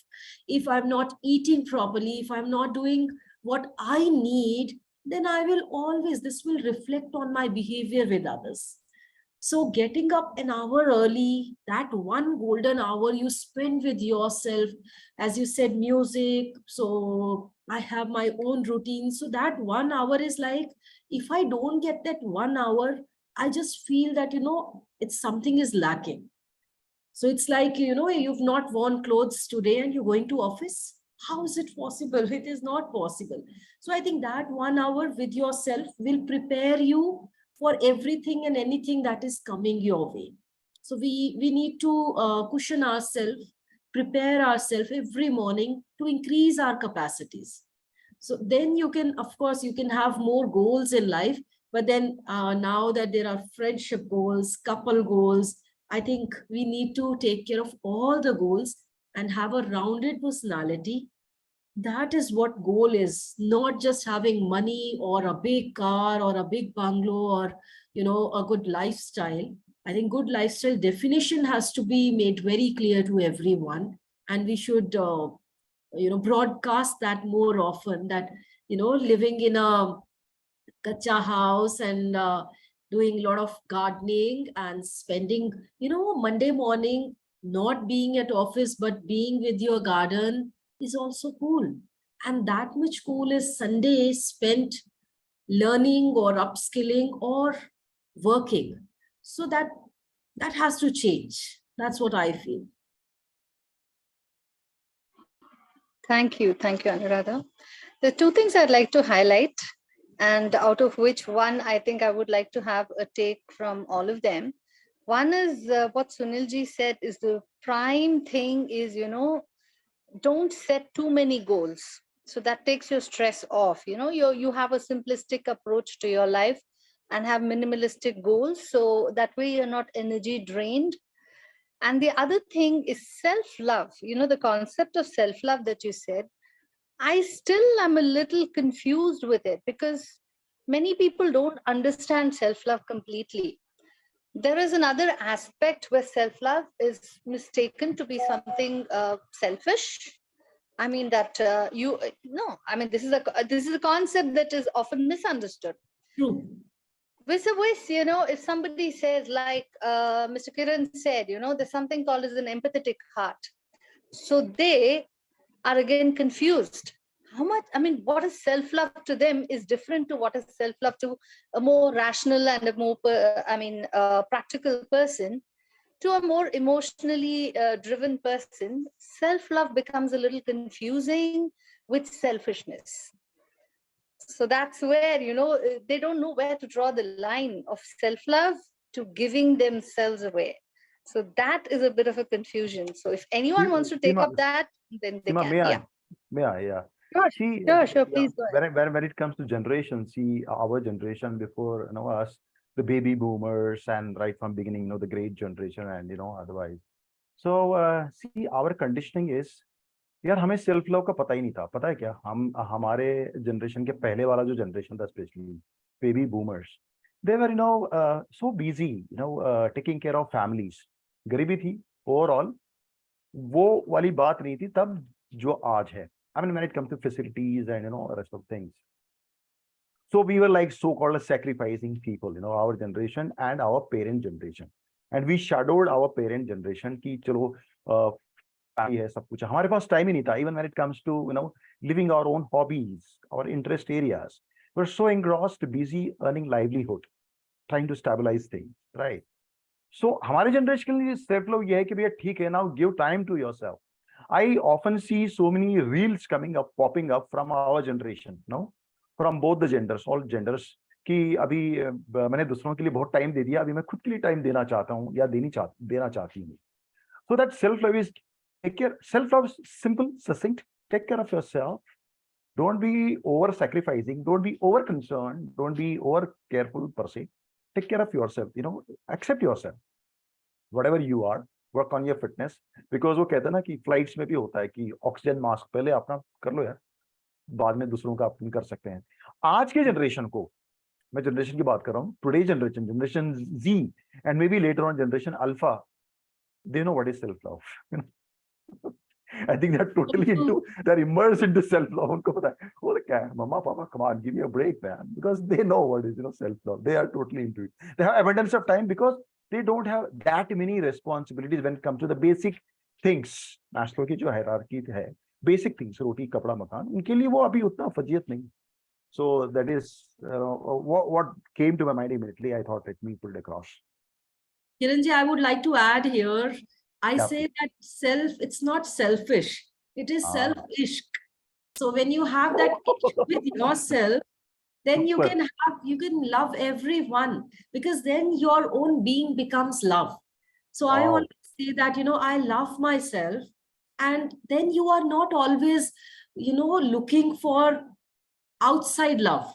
if I'm not eating properly, if I'm not doing what I need, then I will always, this will reflect on my behavior with others. So getting up an hour early, that one golden hour you spend with yourself, as you said, music. So I have my own routine. So that 1 hour is like, if I don't get that 1 hour, I just feel that, it's something is lacking. So it's like, you've not worn clothes today and you're going to office. How is it possible? It is not possible. So I think that 1 hour with yourself will prepare you for everything and anything that is coming your way. So we need to cushion ourselves, prepare ourselves every morning to increase our capacities. So then you can, of course, you can have more goals in life. But then now that there are friendship goals, couple goals, I think we need to take care of all the goals and have a rounded personality. That is what goal is, not just having money or a big car or a big bungalow or, a good lifestyle. I think good lifestyle definition has to be made very clear to everyone. And we should, broadcast that more often, that, living in a kacha house and doing a lot of gardening and spending, Monday morning, not being at office, but being with your garden is also cool. And that much cool is Sunday spent learning or upskilling or working. So that has to change. That's what I feel. Thank you, Anuradha. The two things I'd like to highlight, and out of which one I think I would like to have a take from all of them. One is what Sunilji said is the prime thing is, don't set too many goals. So that takes your stress off. You have a simplistic approach to your life and have minimalistic goals. So that way you're not energy drained. And the other thing is self-love. The concept of self-love that you said, I still am a little confused with it because many people don't understand self-love completely. There is another aspect where self-love is mistaken to be something selfish. I mean that this is a concept that is often misunderstood. True. Vice versa, if somebody says like Mr. Kiran said, there's something called as an empathetic heart. So they are again confused. What is self-love to them is different to what is self-love to a more rational and a more, practical person. To a more emotionally driven person, self-love becomes a little confusing with selfishness. So that's where, they don't know where to draw the line of self-love to giving themselves away. So that is a bit of a confusion. So if anyone wants to take up that, then they can. May I? Yeah. Sure, please go ahead. When it comes to generation, see our generation before us, the baby boomers, and right from beginning, the great generation, and otherwise. So see, our conditioning is, यार हमें self love का पता ही नहीं था. पता है क्या, हमारे जनरेशन के पहले वाला जो जनरेशन था, specially baby boomers, they were so busy taking care of families. गरीबी थी ओवरऑल, वो वाली बात नहीं थी तब जो आज है. I mean, when it comes to facilities and rest of things. So we were like so-called sacrificing people, our generation and our parent generation, and we shadowed our parent generation कि चलो है, सब कुछ हमारे पास टाइम ही नहीं था. Even when it comes to living our own hobbies, our interest areas, we're so engrossed, busy earning livelihood, trying to stabilize things, right? So हमारे generation के लिए self love ये है कि भैया ठीक है, now give time to yourself. I often see so many reels popping up from our generation, from both the genders, all genders, कि अभी मैंने दूसरों के लिए बहुत टाइम दे दिया, अभी मैं खुद के लिए टाइम देना चाहता हूँ या देना चाहती हूँ. So that self love is, take care. Self love is simple, succinct. Take care of yourself. Don't be over sacrificing. Don't be over concerned. Don't be over careful per se. Take care of yourself. Accept yourself, whatever you are. Work on your fitness, because वो कहते हैं ना कि flights में भी होता है कि ऑक्सीजन मास्क पहले अपना कर लो यार, बाद में दूसरों का अपन कर सकते हैं. आज के जनरेशन को, मैं जनरेशन की बात कर रहा हूँ, today generation, generation Z and maybe later on generation Alpha, they know what is self-love. You know, I think they're totally into, they're immersed into self-love. उनको पता है, वो क्या है, mama, papa, come on, give me a break, man, because they know what is, you know, self-love. They are totally into it. They have abundance of time because they don't have that many responsibilities when it comes to the basic things. Maslow की जो hierarchy है, basic things, रोटी, कपड़ा, मकान, उनके लिए वो अभी उतना फजियत नहीं. So that is what came to my mind immediately. I thought, let me put it across. Kiranji, I would like to add here, I Yeah. say that it's not selfish, it is Ah. self-ishq. So when you have that ishq with yourself, then you Super. can love everyone, because then your own being becomes love. So I Wow. always say that, you know, I love myself, and then you are not always, you know, looking for outside love.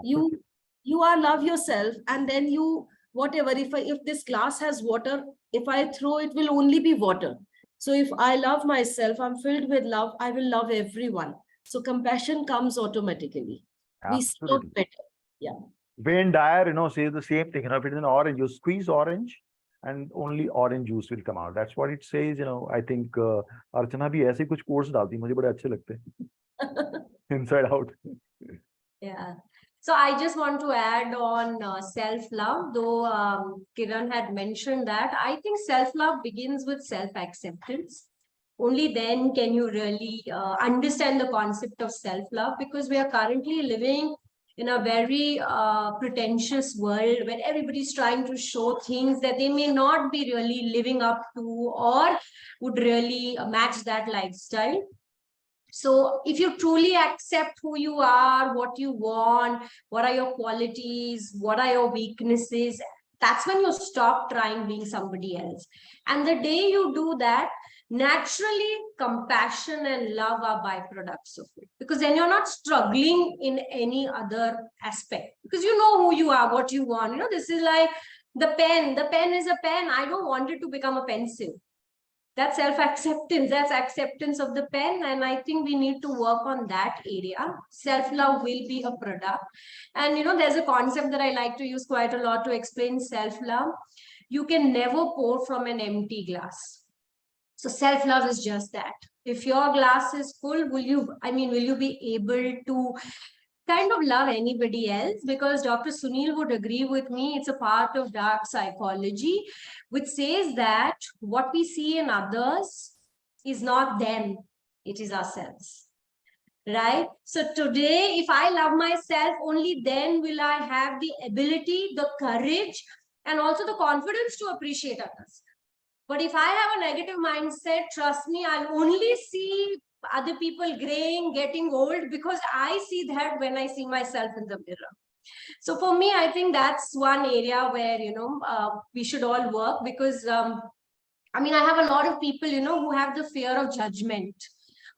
You are love yourself, and then you, whatever, if this glass has water, if I throw, it will only be water. So if I love myself, I'm filled with love, I will love everyone. So compassion comes automatically. We serve Absolutely. better. Yeah. Wayne Dyer, you know, says the same thing. You know, if it is an orange, you squeeze orange, and only orange juice will come out. That's what it says. You know, I think Archana bhi ऐसे कुछ quotes डालती है, मुझे बड़े अच्छे लगते हैं. Inside out. Yeah. So I just want to add on self-love, though Kiran had mentioned that. I think self-love begins with self-acceptance. Only then can you really understand the concept of self-love, because we are currently living in a very pretentious world where everybody's trying to show things that they may not be really living up to or would really match that lifestyle. So if you truly accept who you are, what you want, what are your qualities, what are your weaknesses, that's when you stop trying being somebody else. And the day you do that, naturally compassion and love are byproducts of it, because then you're not struggling in any other aspect, because you know who you are, what you want. You know, this is like the pen is a pen. I don't want it to become a pencil. That's self-acceptance, that's acceptance of the pen. And I think we need to work on that area. Self-love will be a product. And you know, there's a concept that I like to use quite a lot to explain self-love. You can never pour from an empty glass. So self-love is just that. If your glass is full, will you be able to kind of love anybody else? Because Dr. Sunil would agree with me, it's a part of dark psychology, which says that what we see in others is not them, it is ourselves. Right? So today, if I love myself, only then will I have the ability, the courage, and also the confidence to appreciate others. But if I have a negative mindset, trust me, I'll only see other people graying, getting old, because I see that when I see myself in the mirror. So for me, I think that's one area where, you know, we should all work, because, I have a lot of people, you know, who have the fear of judgment.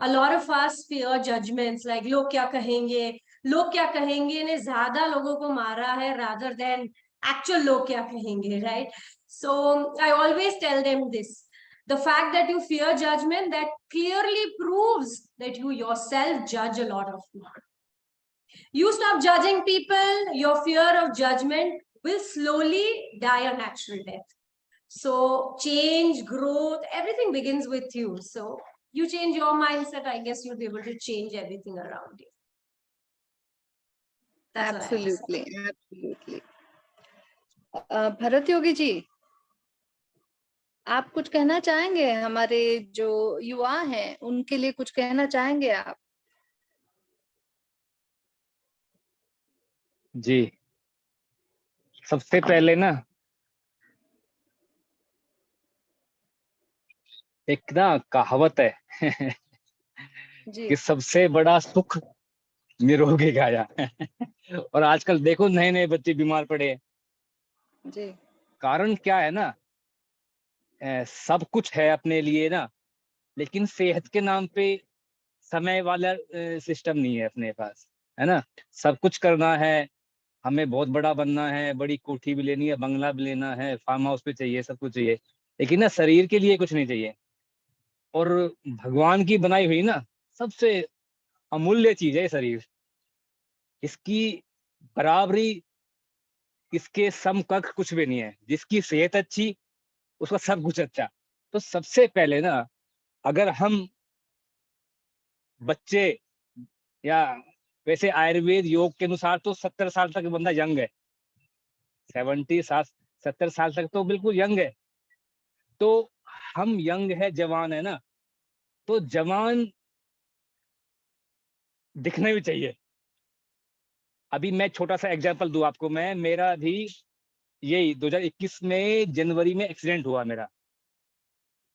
A lot of us fear judgments, like, log kya kahenge ne zyada logon ko mara hai rather than actual log kya kahenge, right? So I always tell them this. The fact that you fear judgment, that clearly proves that you yourself judge a lot of people. You stop judging people, your fear of judgment will slowly die a natural death. So change, growth, everything begins with you. So you change your mindset, I guess you'll be able to change everything around you. That's what I have to say. Absolutely. Bharat Yogi ji, आप कुछ कहना चाहेंगे? हमारे जो युवा हैं उनके लिए कुछ कहना चाहेंगे आप? जी, सबसे पहले ना एक ना कहावत है जी कि सबसे बड़ा सुख निरोगी काया और आजकल देखो नए नए बच्चे बीमार पड़े हैं। जी कारण क्या है ना, सब कुछ है अपने लिए ना, लेकिन सेहत के नाम पे समय वाला सिस्टम नहीं है अपने पास, है ना। सब कुछ करना है, हमें बहुत बड़ा बनना है, बड़ी कोठी भी लेनी है, बंगला भी लेना है, फार्म हाउस पे चाहिए, सब कुछ चाहिए, लेकिन ना शरीर के लिए कुछ नहीं चाहिए। और भगवान की बनाई हुई ना सबसे अमूल्य चीज है शरीर। इसकी बराबरी, इसके समकक्ष कुछ भी नहीं है। जिसकी सेहत अच्छी उसका सब कुछ अच्छा। तो सबसे पहले ना, अगर हम बच्चे, या वैसे आयुर्वेद योग के अनुसार तो 70 साल तक बंदा यंग है, 70 साल तक तो बिल्कुल यंग है। तो हम यंग है, जवान है ना, तो जवान दिखने भी चाहिए। अभी मैं छोटा सा एग्जांपल दूं आपको, मेरा भी यही 2021 में जनवरी में एक्सीडेंट हुआ मेरा।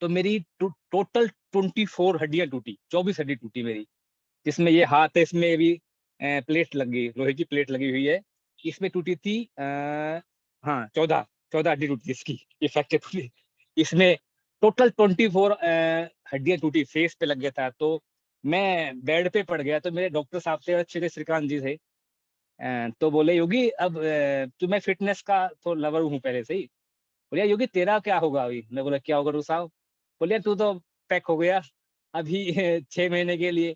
तो मेरी टोटल 24 हड्डियां टूटी, 24 हड्डी टूटी मेरी, जिसमें ये हाथ है, इसमें भी प्लेट लगी, लोहे की प्लेट लगी हुई है। इसमें टूटी थी हाँ 14 हड्डी टूटी इसकी, ये फ्रैक्चर टूटी। इसमें टोटल 24 हड्डियां टूटी, फेस पे लग गया था। तो मैं बेड पे पड़ गया। तो मेरे डॉक्टर साहब थे, अच्छे थे, श्रीकांत जी थे। तो बोले योगी अब तो मैं फिटनेस का तो लवर हूँ पहले से ही। बोले योगी तेरा क्या होगा अभी? मैं बोला क्या होगा डॉक्टर साहब? बोले तू तो पैक हो गया अभी 6 महीने के लिए।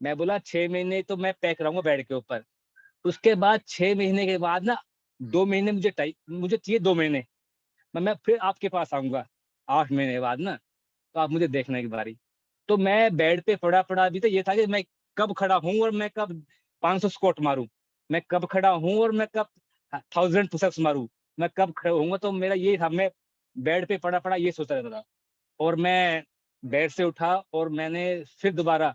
मैं बोला 6 महीने तो मैं पैक रहूंगा बेड के ऊपर। उसके बाद 6 महीने के बाद ना, 2 महीने मुझे चाहिए, 2 महीने मैं फिर आपके पास आऊंगा 8 महीने बाद ना, तो आप मुझे देखने की बारी। तो मैं बेड पे पड़ा पड़ा अभी तो ये था कि मैं कब खड़ा हूँ और मैं कब 500 स्क्वाट मारूं, मैं कब खड़ा हूँ और मैं कब 1000 पुशअप्स मारूं, मैं कब खड़ा होऊंगा। तो मेरा ये था, मैं बेड पे पड़ा पड़ा ये सोचता रहता था। और मैं बेड से उठा और मैंने फिर दोबारा,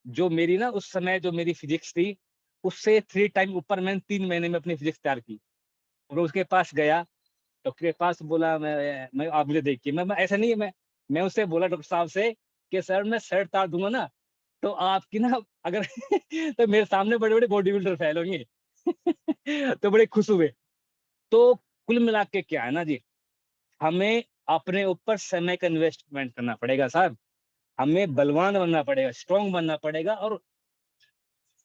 जो मेरी ना उस समय जो मेरी फिजिक्स थी, उससे 3 टाइम ऊपर मैंने 3 महीने में अपनी फिजिक्स तैयार की। और उसके पास गया, डॉक्टर के पास बोला मैं आप मुझे देखिए। मैं ऐसा नहीं है, मैं उससे बोला डॉक्टर साहब से कि सर मैं शर्ट तार दूंगा ना, तो आपकी ना अगर तो मेरे सामने बड़े बड़े बॉडी बिल्डर फैल होंगे। तो बड़े खुश हुए। तो कुल मिला के क्या है ना जी, हमें अपने ऊपर समय का इन्वेस्टमेंट करना पड़ेगा साहब। हमें बलवान बनना पड़ेगा, स्ट्रांग बनना पड़ेगा। और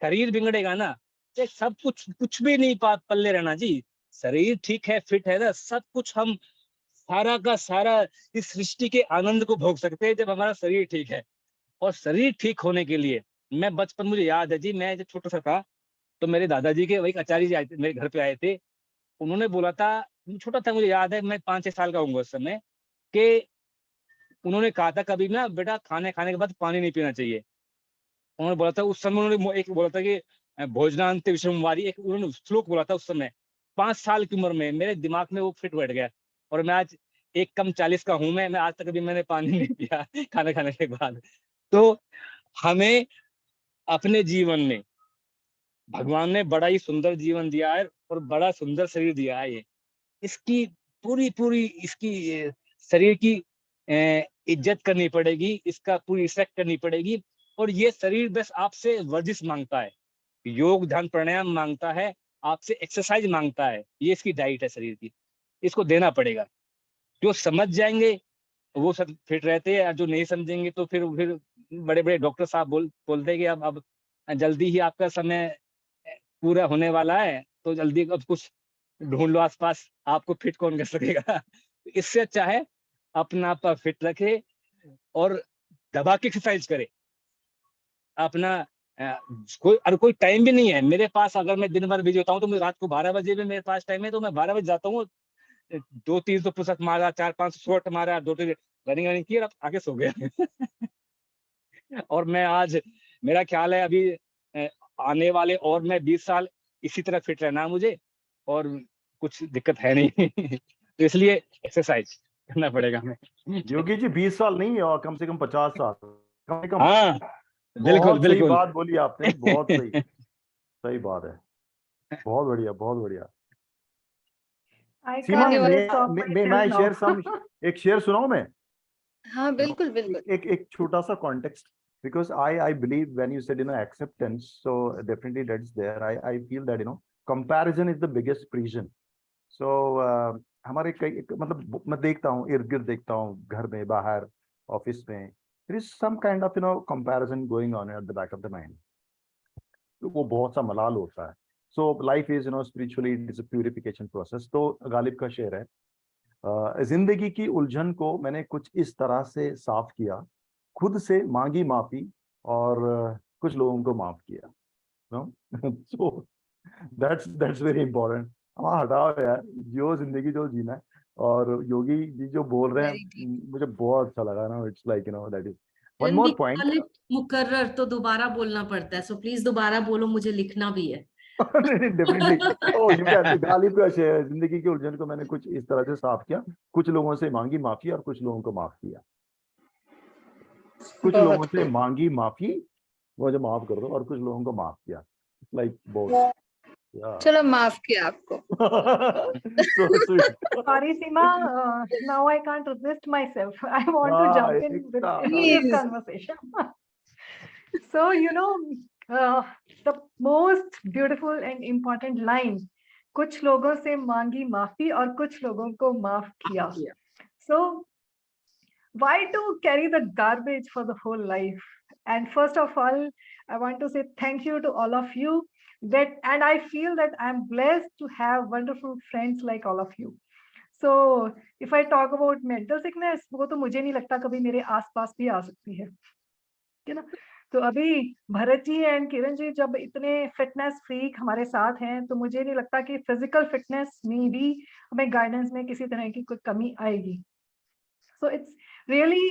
शरीर बिगड़ेगा ना, तो सब कुछ भी नहीं पल्ले रहना जी। शरीर ठीक है, फिट है ना, सब कुछ हम सारा का सारा इस सृष्टि के आनंद को भोग सकते हैं जब हमारा शरीर ठीक है। और शरीर ठीक होने के लिए, मैं बचपन, मुझे याद है जी, मैं जब छोटा सा था तो मेरे दादाजी के वही आचार्य जी आए थे, मेरे घर पे आए थे। उन्होंने बोला था, छोटा था मुझे याद है, मैं 5-6 साल का हूँ उस समय, कि उन्होंने कहा था कभी ना बेटा खाने खाने के बाद पानी नहीं पीना चाहिए। उन्होंने बोला था उस समय, उन्होंने एक बोला था कि भोजनांत विषमवारी, एक उन्होंने श्लोक बोला था उस समय। 5 साल की उम्र में मेरे दिमाग में वो फिट बैठ गया। और मैं आज 1 कम 40 का हूं। मैं आज तक कभी मैंने पानी नहीं पिया खाना खाने के बाद। तो हमें अपने जीवन में भगवान ने बड़ा ही सुंदर जीवन दिया है और बड़ा सुंदर शरीर दिया है। ये इसकी पूरी पूरी इसकी शरीर की इज्जत करनी पड़ेगी, इसका पूरी रिस्पेक्ट करनी पड़ेगी। और ये शरीर बस आपसे वर्जिश मांगता है, योग ध्यान प्राणायाम मांगता है, आपसे एक्सरसाइज मांगता है। ये इसकी डाइट है शरीर की, इसको देना पड़ेगा। जो समझ जाएंगे वो सब फिट रहते हैं, जो नहीं समझेंगे तो फिर बड़े बड़े डॉक्टर साहब बोलते हैं कि अब जल्दी ही आपका समय पूरा होने वाला है, तो जल्दी अब कुछ ढूंढ लो आसपास, आपको फिट कौन कर सकेगा। इससे अच्छा है अपना आप फिट रखे और दबा के एक्सरसाइज करे अपना। कोई टाइम भी नहीं है मेरे पास। अगर मैं दिन भर बिजी होता हूँ तो मैं रात को 12 बजे भी मेरे पास टाइम है, तो मैं 12 बजे जाता हूँ। 200-300 पुशअप मारा, 400-500 स्क्वाट मारा, 2-3 रनिंग की, आगे सो गया। और मैं आज, मेरा ख्याल है अभी आने वाले और मैं 20 साल इसी तरह फिट रहना है मुझे, और कुछ दिक्कत है नहीं। तो इसलिए एक्सरसाइज करना पड़ेगा हमें। योगी जी 20 साल नहीं, और कम से कम 50 साल, कम से कम। हाँ बिल्कुल बहुत सही बिल्कुल। बात बोली आपने, बहुत सही, सही बात है। बहुत बढ़िया, बहुत बढ़िया। I सीमा, can't धन्यवाद। even stop मैं myself शेयर now. सम एक शेयर सुनाऊं मैं? हाँ बिल्कुल बिल्कुल। एक छोटा सा context, because I believe when you said acceptance, so definitely that's there. I feel that comparison is the biggest prison. So हमारे कई, मतलब मैं देखता हूँ, इर्द गिर्द देखता हूँ, घर में, बाहर, ऑफिस में, there is some kind of comparison going on at the back of the mind. तो वो बहुत सा मलाल होता है. So life is spiritually it is a purification process. तो गालिब का शेर है, जिंदगी की उलझन को मैंने कुछ इस तरह से साफ किया, खुद से मांगी माफी और कुछ लोगों को माफ किया. So That's very important. हाँ हटाओ यार, जो जिंदगी जो जीना है। और योगी जी जो बोल रहे हैं, Very deep. मुझे बहुत अच्छा लगा ना। It's like that is one And more we point. call it मुकर्रर, तो दोबारा बोलना पड़ता है, सो प्लीज दोबारा बोलो, मुझे लिखना भी है। डेफिनेटली। ओ इनका गाली पे जिंदगी की उलझन को मैंने कुछ इस तरह से साफ किया। कुछ लोगों से मांगी माफी और कुछ लोगों को माफ किया। कुछ लोगों बहुत से खूब। मांगी माफी, मुझे माफ कर दो, और कुछ लोगों को माफ किया। Like both. चलो माफ किया आपको। So sweet. Sorry, Seema. Now I can't resist myself. I want to jump in with into this Please. conversation. So, the most beautiful and important line, कुछ लोगों से मांगी माफी और कुछ लोगों को माफ किया. So, why to carry the garbage for the whole life? And first of all, I want to say thank you to all of you. And I feel that I'm blessed to have wonderful friends like all of you. So if I talk about mental sickness, वो तो मुझे नहीं लगता कभी मेरे आसपास भी आ सकती है ना। तो अभी भरत जी एंड किरण जी जब इतने फिटनेस फ्रीक हमारे साथ हैं, तो मुझे नहीं लगता कि फिजिकल फिटनेस में भी हमें गाइडेंस में किसी तरह की कोई कमी आएगी। सो इट्स रियली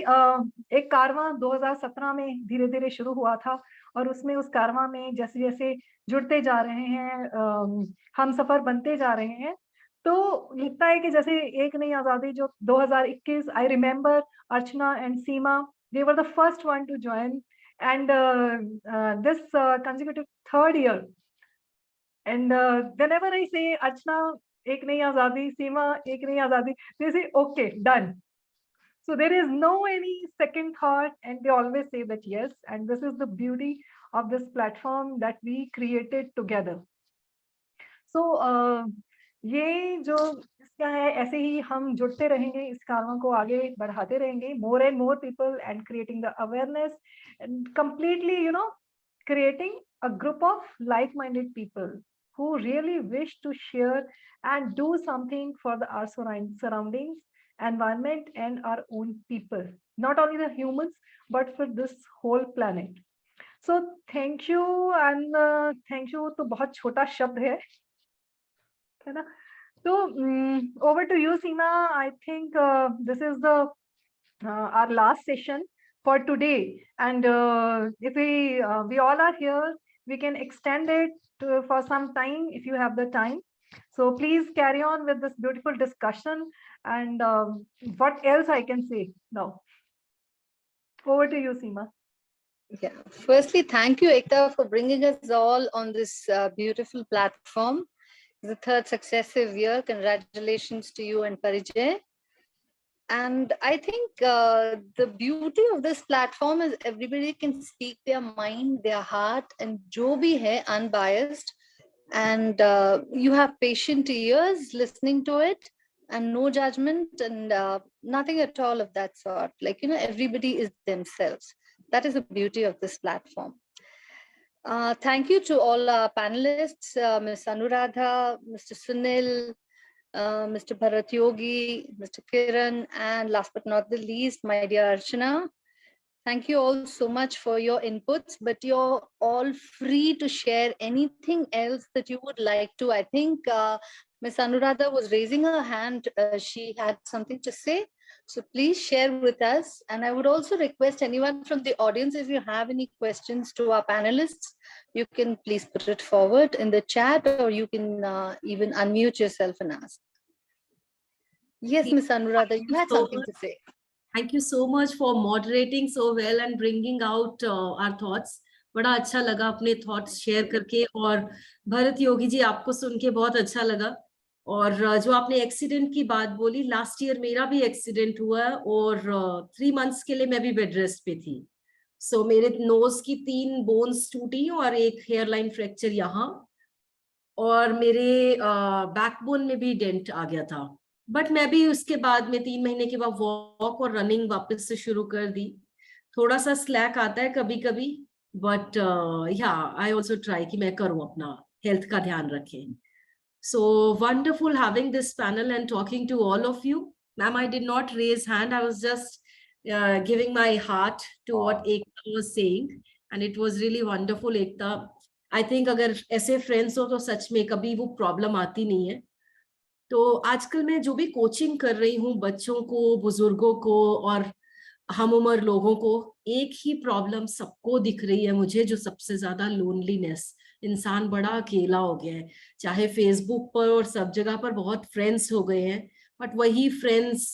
एक कारवां 2017 में धीरे धीरे शुरू हुआ था, और उसमें उस कारवां में जैसे जैसे जुड़ते जा रहे हैं, हम सफर बनते जा रहे हैं, तो लगता है कि जैसे एक नई आजादी जो 2021, I remember Archana and Seema, they were the first one to join, and this consecutive third year, and whenever I say Archana ek nayi azadi, Seema ek nayi azadi, they say okay, done. So there is no any second thought, and they always say that yes, and this is the beauty of this platform that we created together. So ये जो इसका है, ऐसे ही हम जुड़ते रहेंगे, इस कारवां को आगे बढ़ाते रहेंगे, more and more people, and creating the awareness, and completely creating a group of like-minded people who really wish to share and do something for our surroundings, environment, and our own people, not only the humans but for this whole planet. So thank you, and thank you तो बहुत छोटा शब्द है ना। So over to you, Seema. I think this is the our last session for today, and if we all are here, we can extend it for some time if you have the time. So please carry on with this beautiful discussion, and what else I can say now. Over to you, Seema. Yeah. Firstly, thank you, Ekta, for bringing us all on this beautiful platform. The third successive year. Congratulations to you and Parijay. And I think the beauty of this platform is everybody can speak their mind, their heart, and jo bhi hai, unbiased. And you have patient ears listening to it, and no judgment, and nothing at all of that sort. Like, everybody is themselves. That is the beauty of this platform. Thank you to all our panelists, Ms. Anuradha, Mr. Sunil, Mr. Bharat Yogi, Mr. Kiran, and last but not the least, my dear Archana. Thank you all so much for your inputs, but you're all free to share anything else that you would like to. I think Ms. Anuradha was raising her hand. She had something to say. So please share with us. And I would also request anyone from the audience, if you have any questions to our panelists, you can please put it forward in the chat, or you can even unmute yourself and ask. Yes, Ms. Anuradha, you had something to say. Thank you so much for moderating so well and bringing out our thoughts. बड़ा अच्छा लगा अपने thoughts share करके, और भरत योगी जी आपको सुन के बहुत अच्छा लगा। और जो आपने एक्सीडेंट की बात बोली, लास्ट ईयर मेरा भी एक्सीडेंट हुआ, और 3 months के लिए मैं भी बेड रेस्ट पे थी। सो मेरे नोज की 3 बोन्स टूटी और एक हेयरलाइन फ्रैक्चर यहाँ, और मेरे बैकबोन में भी डेंट आ गया था। बट मैं भी उसके बाद में 3 महीने के बाद वॉक और रनिंग वापस से शुरू कर दी। थोड़ा सा स्लैक आता है कभी कभी, बट या आई ऑल्सो ट्राई कि मैं करूं, अपना हेल्थ का ध्यान रखें। So wonderful having this panel and talking to all of you. Ma'am, I did not raise hand. I was just giving my heart to what Ekta was saying. And it was really wonderful, Ekta. I think अगर ऐसे friends हो तो सच में कभी वो problem आती नहीं है। तो आजकल मैं जो भी कोचिंग कर रही हूँ बच्चों को, बुजुर्गों को और हम उम्र लोगों को, एक ही प्रॉब्लम सबको दिख रही है मुझे, जो सबसे ज्यादा लोनलीनेस। इंसान बड़ा अकेला हो गया है। चाहे फेसबुक पर और सब जगह पर बहुत फ्रेंड्स हो गए हैं, बट वही फ्रेंड्स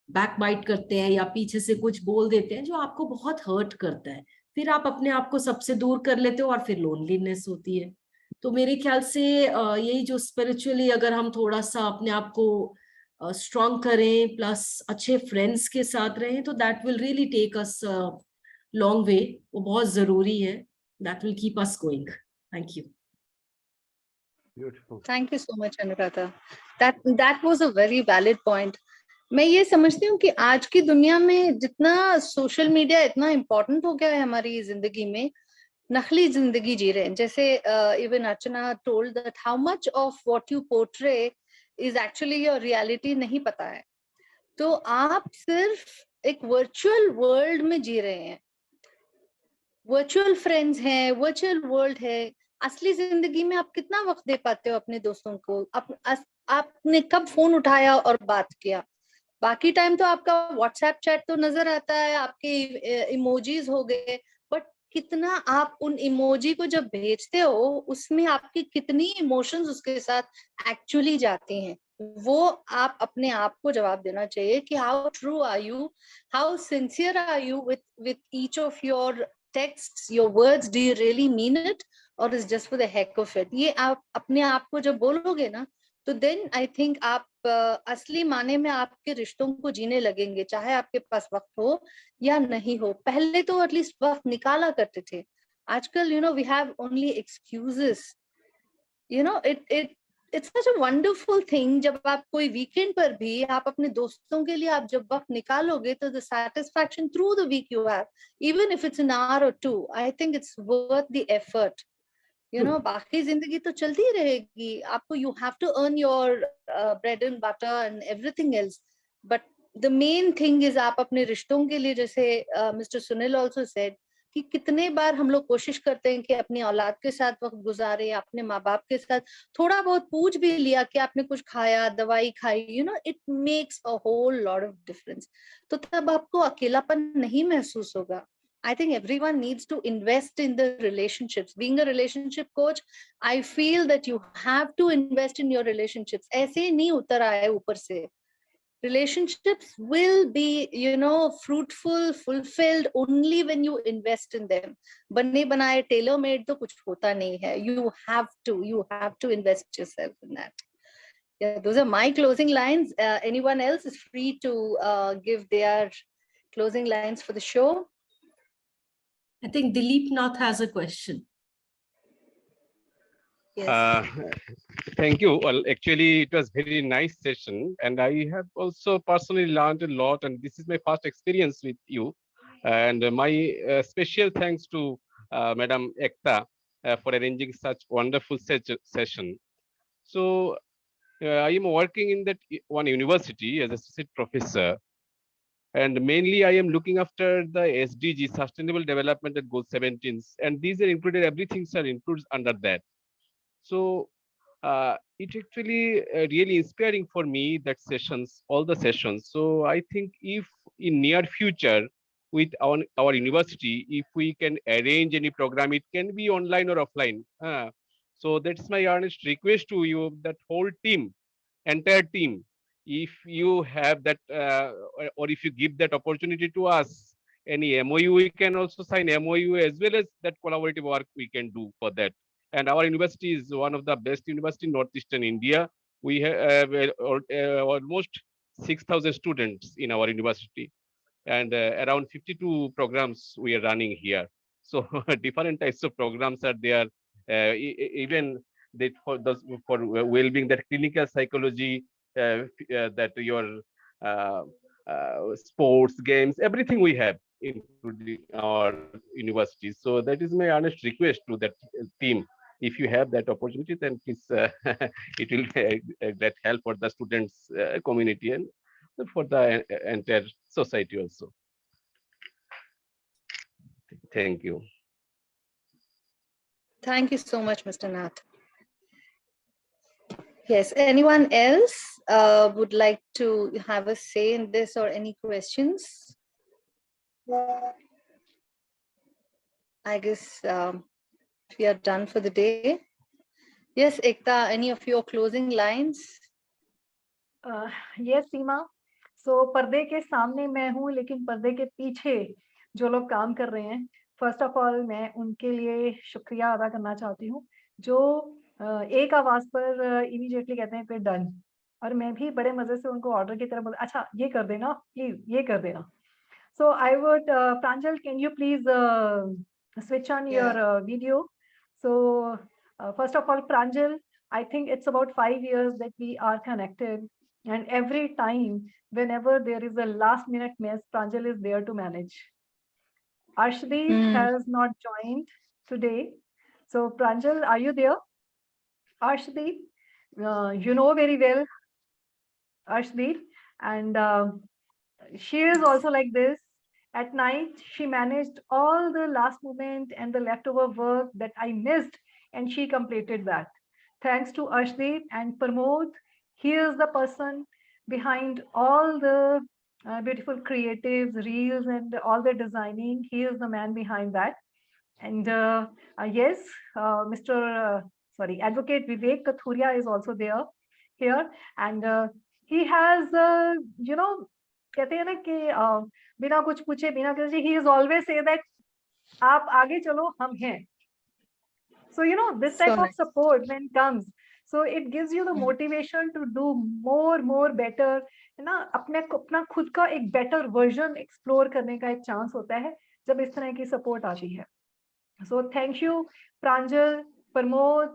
बैक बाइट करते हैं या पीछे से कुछ बोल देते हैं जो आपको बहुत हर्ट करता है। फिर आप अपने आप को सबसे दूर कर लेते हो और फिर लोनलीनेस होती है। तो मेरे ख्याल से यही जो स्पिरिचुअली अगर हम थोड़ा सा अपने आप को स्ट्रॉन्ग करें, प्लस अच्छे फ्रेंड्स के साथ रहें, तो that will really take us long way. वो बहुत जरूरी है। That will keep us going. Thank you. Beautiful. Thank you so much, Anuradha. That was a very valid point. मैं ये समझती हूँ कि आज की दुनिया में जितना सोशल मीडिया इतना इम्पोर्टेंट हो गया है हमारी जिंदगी में, नकली जिंदगी जी रहे हैं। जैसे even Archana told that how much of what you portray is actually your reality नहीं पता है। तो आप सिर्फ एक वर्चुअल वर्ल्ड में जी रहे हैं, वर्चुअल फ्रेंड्स हैं, वर्चुअल वर्ल्ड है। असली जिंदगी में आप कितना वक्त दे पाते हो अपने दोस्तों को? आपने कब फोन उठाया और बात किया? बाकी टाइम तो आपका व्हाट्सएप चैट तो नजर आता है, आपके इमोजीज हो गए, बट कितना आप उन इमोजी को जब भेजते हो उसमें आपकी कितनी इमोशंस उसके साथ एक्चुअली जाती हैं, वो आप अपने आप को जवाब देना चाहिए कि how true are you, how sincere are you with each of your texts, your words, do you really mean it और is just for the heck of it? ये आप अपने आप को जब बोलोगे ना, तो देन आई थिंक आप असली माने में आपके रिश्तों को जीने लगेंगे, चाहे आपके पास वक्त हो या नहीं हो। पहले तो एटलीस्ट वक्त निकाला करते थे, आजकल we have only excuses. It's such a wonderful thing जब आप कोई वीकेंड पर भी आप अपने दोस्तों के लिए आप जब वक्त निकालोगे, तो the satisfaction through the week you have, even if it's an hour or two, I think it's worth the effort. बाकी जिंदगी तो चलती रहेगी, आपको you have to earn your bread and butter and everything else, but the main thing is आप अपने रिश्तों के लिए, जैसे मिस्टर सुनील आल्सो सेड, कि कितने बार हम लोग कोशिश करते हैं कि अपनी औलाद के साथ वक्त गुजारे, अपने माँ बाप के साथ थोड़ा बहुत पूछ भी लिया कि आपने कुछ खाया, दवाई खाई, it makes a whole lot of difference. तो तब आपको अकेलापन नहीं महसूस होगा। I think everyone needs to invest in the relationships. Being a relationship coach, I feel that you have to invest in your relationships. ऐसे नहीं उतर आए ऊपर से। Relationships will be, fruitful, fulfilled only when you invest in them. बने बनाए tailor made तो कुछ होता नहीं है. You have to invest yourself in that. Yeah, those are my closing lines. Anyone else is free to give their closing lines for the show. I think Dilip Nath has a question. Yes. Thank you. Well, actually, it was very nice session, and I have also personally learned a lot. And this is my first experience with you. And my special thanks to Madam Ekta for arranging such wonderful session. So I am working in that one university as associate professor, and mainly I am looking after the SDG, Sustainable Development and Goal 17, and these are included. Everything are included under that. So it actually really inspiring for me, that sessions, all the sessions. So I think if in near future with our university, if we can arrange any program, it can be online or offline. So that's my earnest request to you, that whole team, entire team, if you have that or if you give that opportunity to us, any MOU, we can also sign MOU, as well as that collaborative work we can do for that. And our university is one of the best university in Northeastern India. We have almost 6,000 students in our university, and around 52 programs we are running here. So different types of programs are there, even that for well-being, that clinical psychology, that your sports, games, everything we have, including our university. So that is my honest request to that team. If you have that opportunity, then please, it will that help for the students community and for the entire society also. Thank you. Thank you so much, Mr. Nath. Yes, anyone else would like to have a say in this or any questions? I guess we are done for the day. Yes, Ekta, any of your closing lines? Yes, Seema. So पर्दे के सामने मैं हूँ, लेकिन पर्दे के पीछे जो लोग काम कर रहे हैं, फर्स्ट ऑफ ऑल मैं उनके लिए शुक्रिया अदा करना चाहती हूँ, जो एक आवाज पर इमीडिएटली कहते हैं फिर डन, और मैं भी बड़े मजे से उनको ऑर्डर की तरह बोल, अच्छा ये कर देना प्लीज, ये कर देना. So I would, Pranjal, can you please switch on your video? So first of all, Pranjal, I think it's about 5 years that we are connected, and every time, whenever there is a last minute mess, Pranjal is there to manage. Arshdeep has not joined today. So Pranjal, are you there? Arshdeep, you know very well Arshdeep, and she is also like this. At night, she managed all the last moment and the leftover work that I missed, and she completed that. Thanks to Arshdeep and Pramod, he is the person behind all the beautiful creatives, reels, and all the designing. He is the man behind that. And yes, Advocate Vivek Kathuria is also there here, and he has, कहते हैं ना कि बिना कुछ पूछे बिना किसी, he is always say that आप आगे चलो हम हैं. So this type of support when comes, so it gives you the motivation to do more better, है ना, अपना खुद का एक better version explore करने का एक chance होता है जब इस तरह की support आती है. So thank you, Pranjal, Pramod,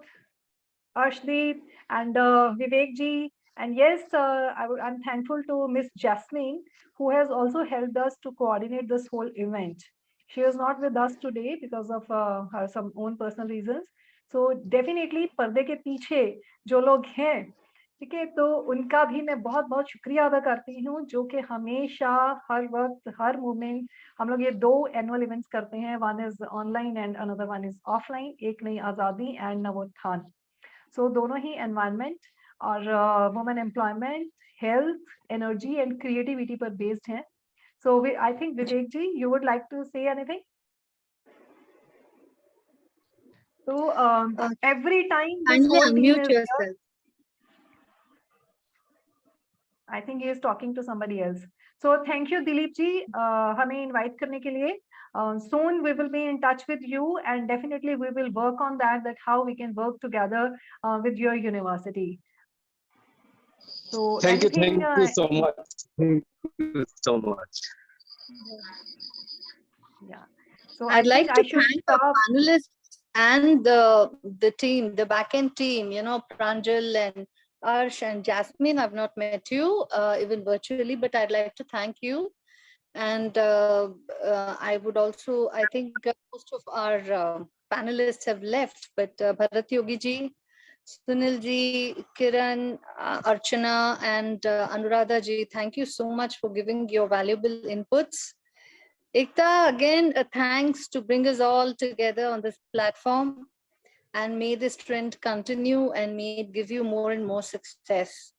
Arshdeep, and Vivek ji. And yes, I'm thankful to Miss Jasmine, who has also helped us to coordinate this whole event. She is not with us today because of her some own personal reasons. So definitely पर्दे के पीछे जो लोग हैं, ठीक है, तो उनका भी मैं बहुत बहुत शुक्रिया अदा करती हूँ, जो कि हमेशा हर वक्त हर मोमेंट हम लोग ये 2 एनुअल इवेंट्स करते हैं. One is online and another one is offline. एक नई आज़ादी एंड नवोत्थान. सो दोनों ही एनवायरनमेंट और women employment, health, energy and creativity पर बेस्ड हैं. So I think Vivek ji, you would like to say anything? So every time this whole team Unmute is yourself. here, I think he is talking to somebody else. So thank you, Dilip ji, हमें invite करने के लिए. Soon we will be in touch with you, and definitely we will work on that how we can work together with your university. So Thank you anything, so much. Thank you so much. Yeah. So I'd like to I should thank our stop. panelists and the team, the backend team, Pranjal and Arsh and Jasmine. I've not met you even virtually, but I'd like to thank you. And I would also, I think most of our panelists have left, but Bharat Yogi ji, Sunil ji, Kiran, Archana, and Anuradha ji, thank you so much for giving your valuable inputs. Ekta, again, thanks to bring us all together on this platform, and may this trend continue and may it give you more and more success.